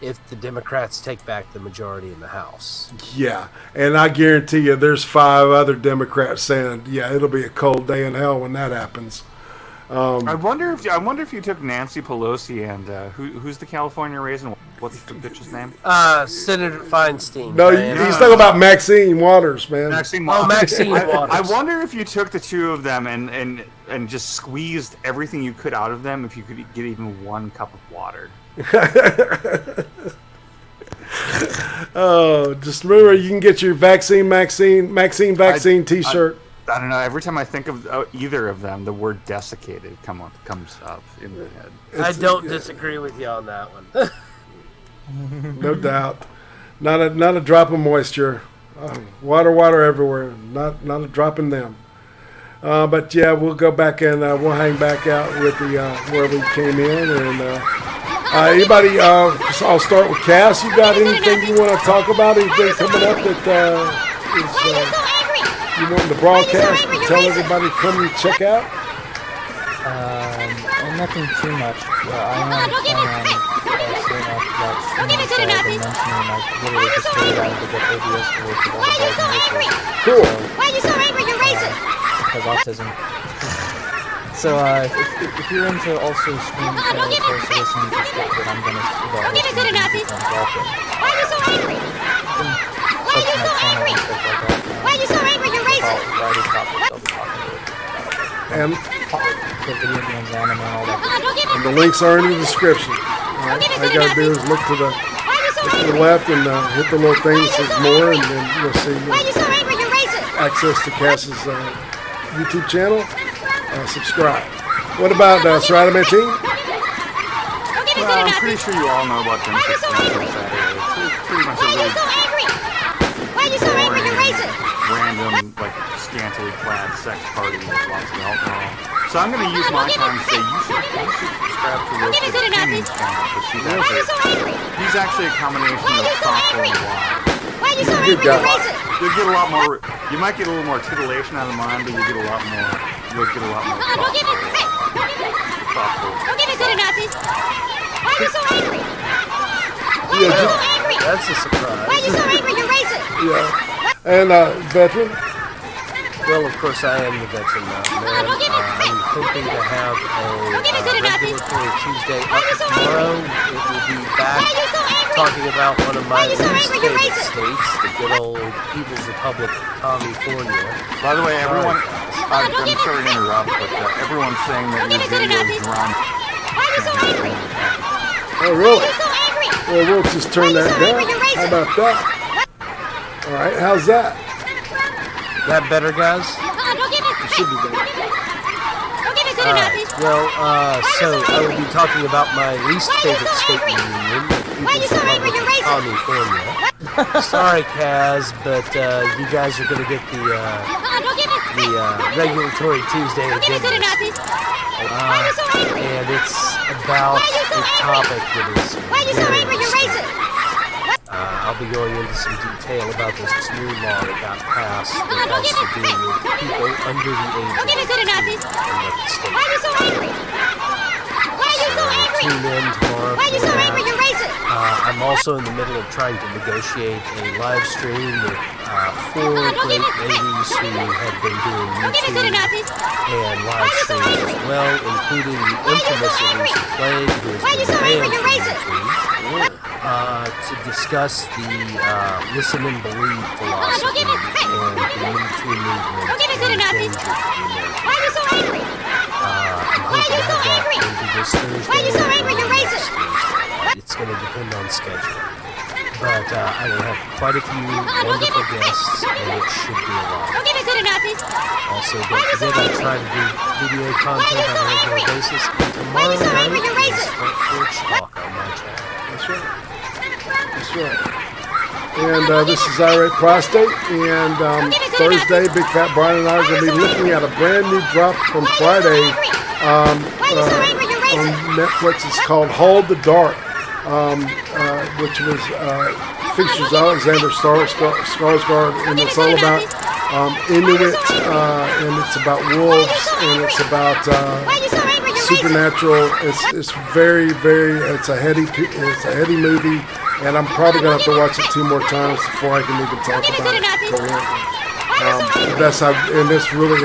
if the Democrats take back the majority in the House. Yeah, and I guarantee you there's 5 other Democrats saying, yeah, it'll be a cold day in hell when that happens. I wonder if you took Nancy Pelosi and who's the California raisin? What's the bitch's name? Senator Feinstein. No, he's talking about Maxine Waters, man. Maxine Oh, Waters. Maxine Waters. I wonder if you took the two of them and just squeezed everything you could out of them, if you could get even 1 cup of water. Oh, just remember you can get your vaccine T-shirt. I don't know. Every time I think of either of them, the word desiccated comes up in my head. I don't disagree with you on that one. No doubt. Not a drop of moisture. Water everywhere. Not a drop in them. But yeah, we'll go back and we'll hang back out with the where we came in. And anybody, I'll start with Cass. You got anything you want to talk about? Anything coming up that you want the broadcast to tell everybody to come and check out? Well, nothing too much. I am planning on setting up that streaming that I've been mentioning. I literally just figured out to get OBS to work with all the bells and whistles. Cool. Why are you so angry? You're racist. Because autism. So, if you're into also stream channels or listening to stuff that I'm going to Don't get into the Nazis. Why are you so angry? Sub to my channel and stuff like that. Why are you so angry? You're About racist. a variety of topics I'll be talking about. And The video games, anime, and all that. Don't get the links are in the description. All right. All you gotta do is look to the left and hit the little thing that says more, and then you'll see Why are you so angry? You're racist. access to Cass's YouTube channel. Subscribe. What about Sir Adamantine? Don't get into Well, the I'm pretty Nazis. sure you all know about them Why are you so angry? on Saturday. It's pretty much a Why are you really so angry? Why are you so angry? You're racist. random, like, scantily clad sex party with lots of alcohol. So I'm going to use my time to say you should subscribe to Roasted Opinions channel, because he's actually a combination of thoughtful and wise. Why are you so Good angry? You're guy. racist. You'll get a lot more. You might get a little more titillation out of mine, but you'll get a lot more. You'll get a lot more Don't get thoughtful. Don't get into the Nazis. Why are you so angry? Why are you so angry? That's a Why are surprise. you so angry? You're racist. Yeah. And Veteran? Well, of course, I am the Vetran Mountainman. I'm hoping to have a regulatory Tuesday up tomorrow. It will be back talking about one of my least favorite states, the good old People's Republic of California. By the way, everyone. Sorry, I'm sorry to interrupt, but everyone's saying that your video is drawn. Why are you so angry? Oh, really? So angry. Well, we'll just turn that down. How about that? All right, how's that? That better, guys? Don't get It should be better. Don't get into the Alright, Nazis. well, so I will be talking about my least favorite state in the Union, the People's Republic of California. Sorry, Kaz, but you guys are going to get the regulatory Tuesday Don't get into the agenda. Nazis. Why are you so angry? And it's about a topic that is Why are you so very angry? You're disturbing. racist. I'll be going into some detail about this new law that got passed that has to do with people under the age of Don't get into the 18 Nazis. and what the state Why are you so angry? Why are you so angry? tune in tomorrow Why are you for so angry? that. You're racist. I'm also in the middle of trying to negotiate a live stream with 4 great ladies who have been doing Don't get into the YouTube Nazis. and live streams as well, including the infamous Elisa Plague, who Why are you has so been angry? banned You're from racist. YouTube, to discuss the listen and believe philosophy and the Me Too movement Don't get into the and Nazis. danger to the American. Why are you so angry? I'm hoping to have that maybe this Thursday Why are you so angry? or You're next racist. Thursday. It's going to depend on schedule. But I will have quite a few wonderful guests, and it should be a lot. Don't get into the Nazis. Also, don't forget I try to do video content on a regular basis, and tomorrow Why are you so angry? night You're is racist. Front Porch Talk on my channel. That's right. That's right. And this is Irate Prostate. And Thursday, Big Fat Brian and I are going to be looking at a brand new drop from Friday on Netflix. It's called Hold the Dark, which was features Alexander Skarsgård, and it's all about Inuit, and it's about wolves, and it's about Why are you so angry? You're racist. supernatural. It's very, very. It's a heady movie, and I'm probably gonna have to watch it 2 more times before I can even talk about it coherently. That's how, and it's really it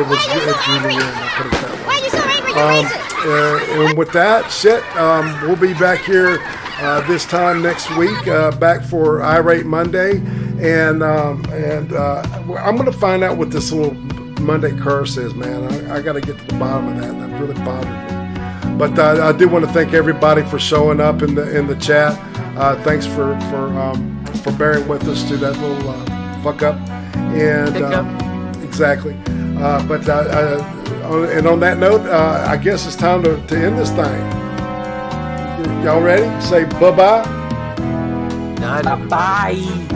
drew me in. I'll put it that way. Why are you so angry? You're racist. And with that, we'll be back here this time next week, back for Irate Monday, and I'm going to find out what this little Monday curse is, man. I got to get to the bottom of that. That really bothered me. But I do want to thank everybody for showing up in the chat. Thanks for bearing with us through that little fuck up. And exactly. And on that note, I guess it's time to end this thing. Y'all ready? Say bye-bye. Night, everybody. Bye.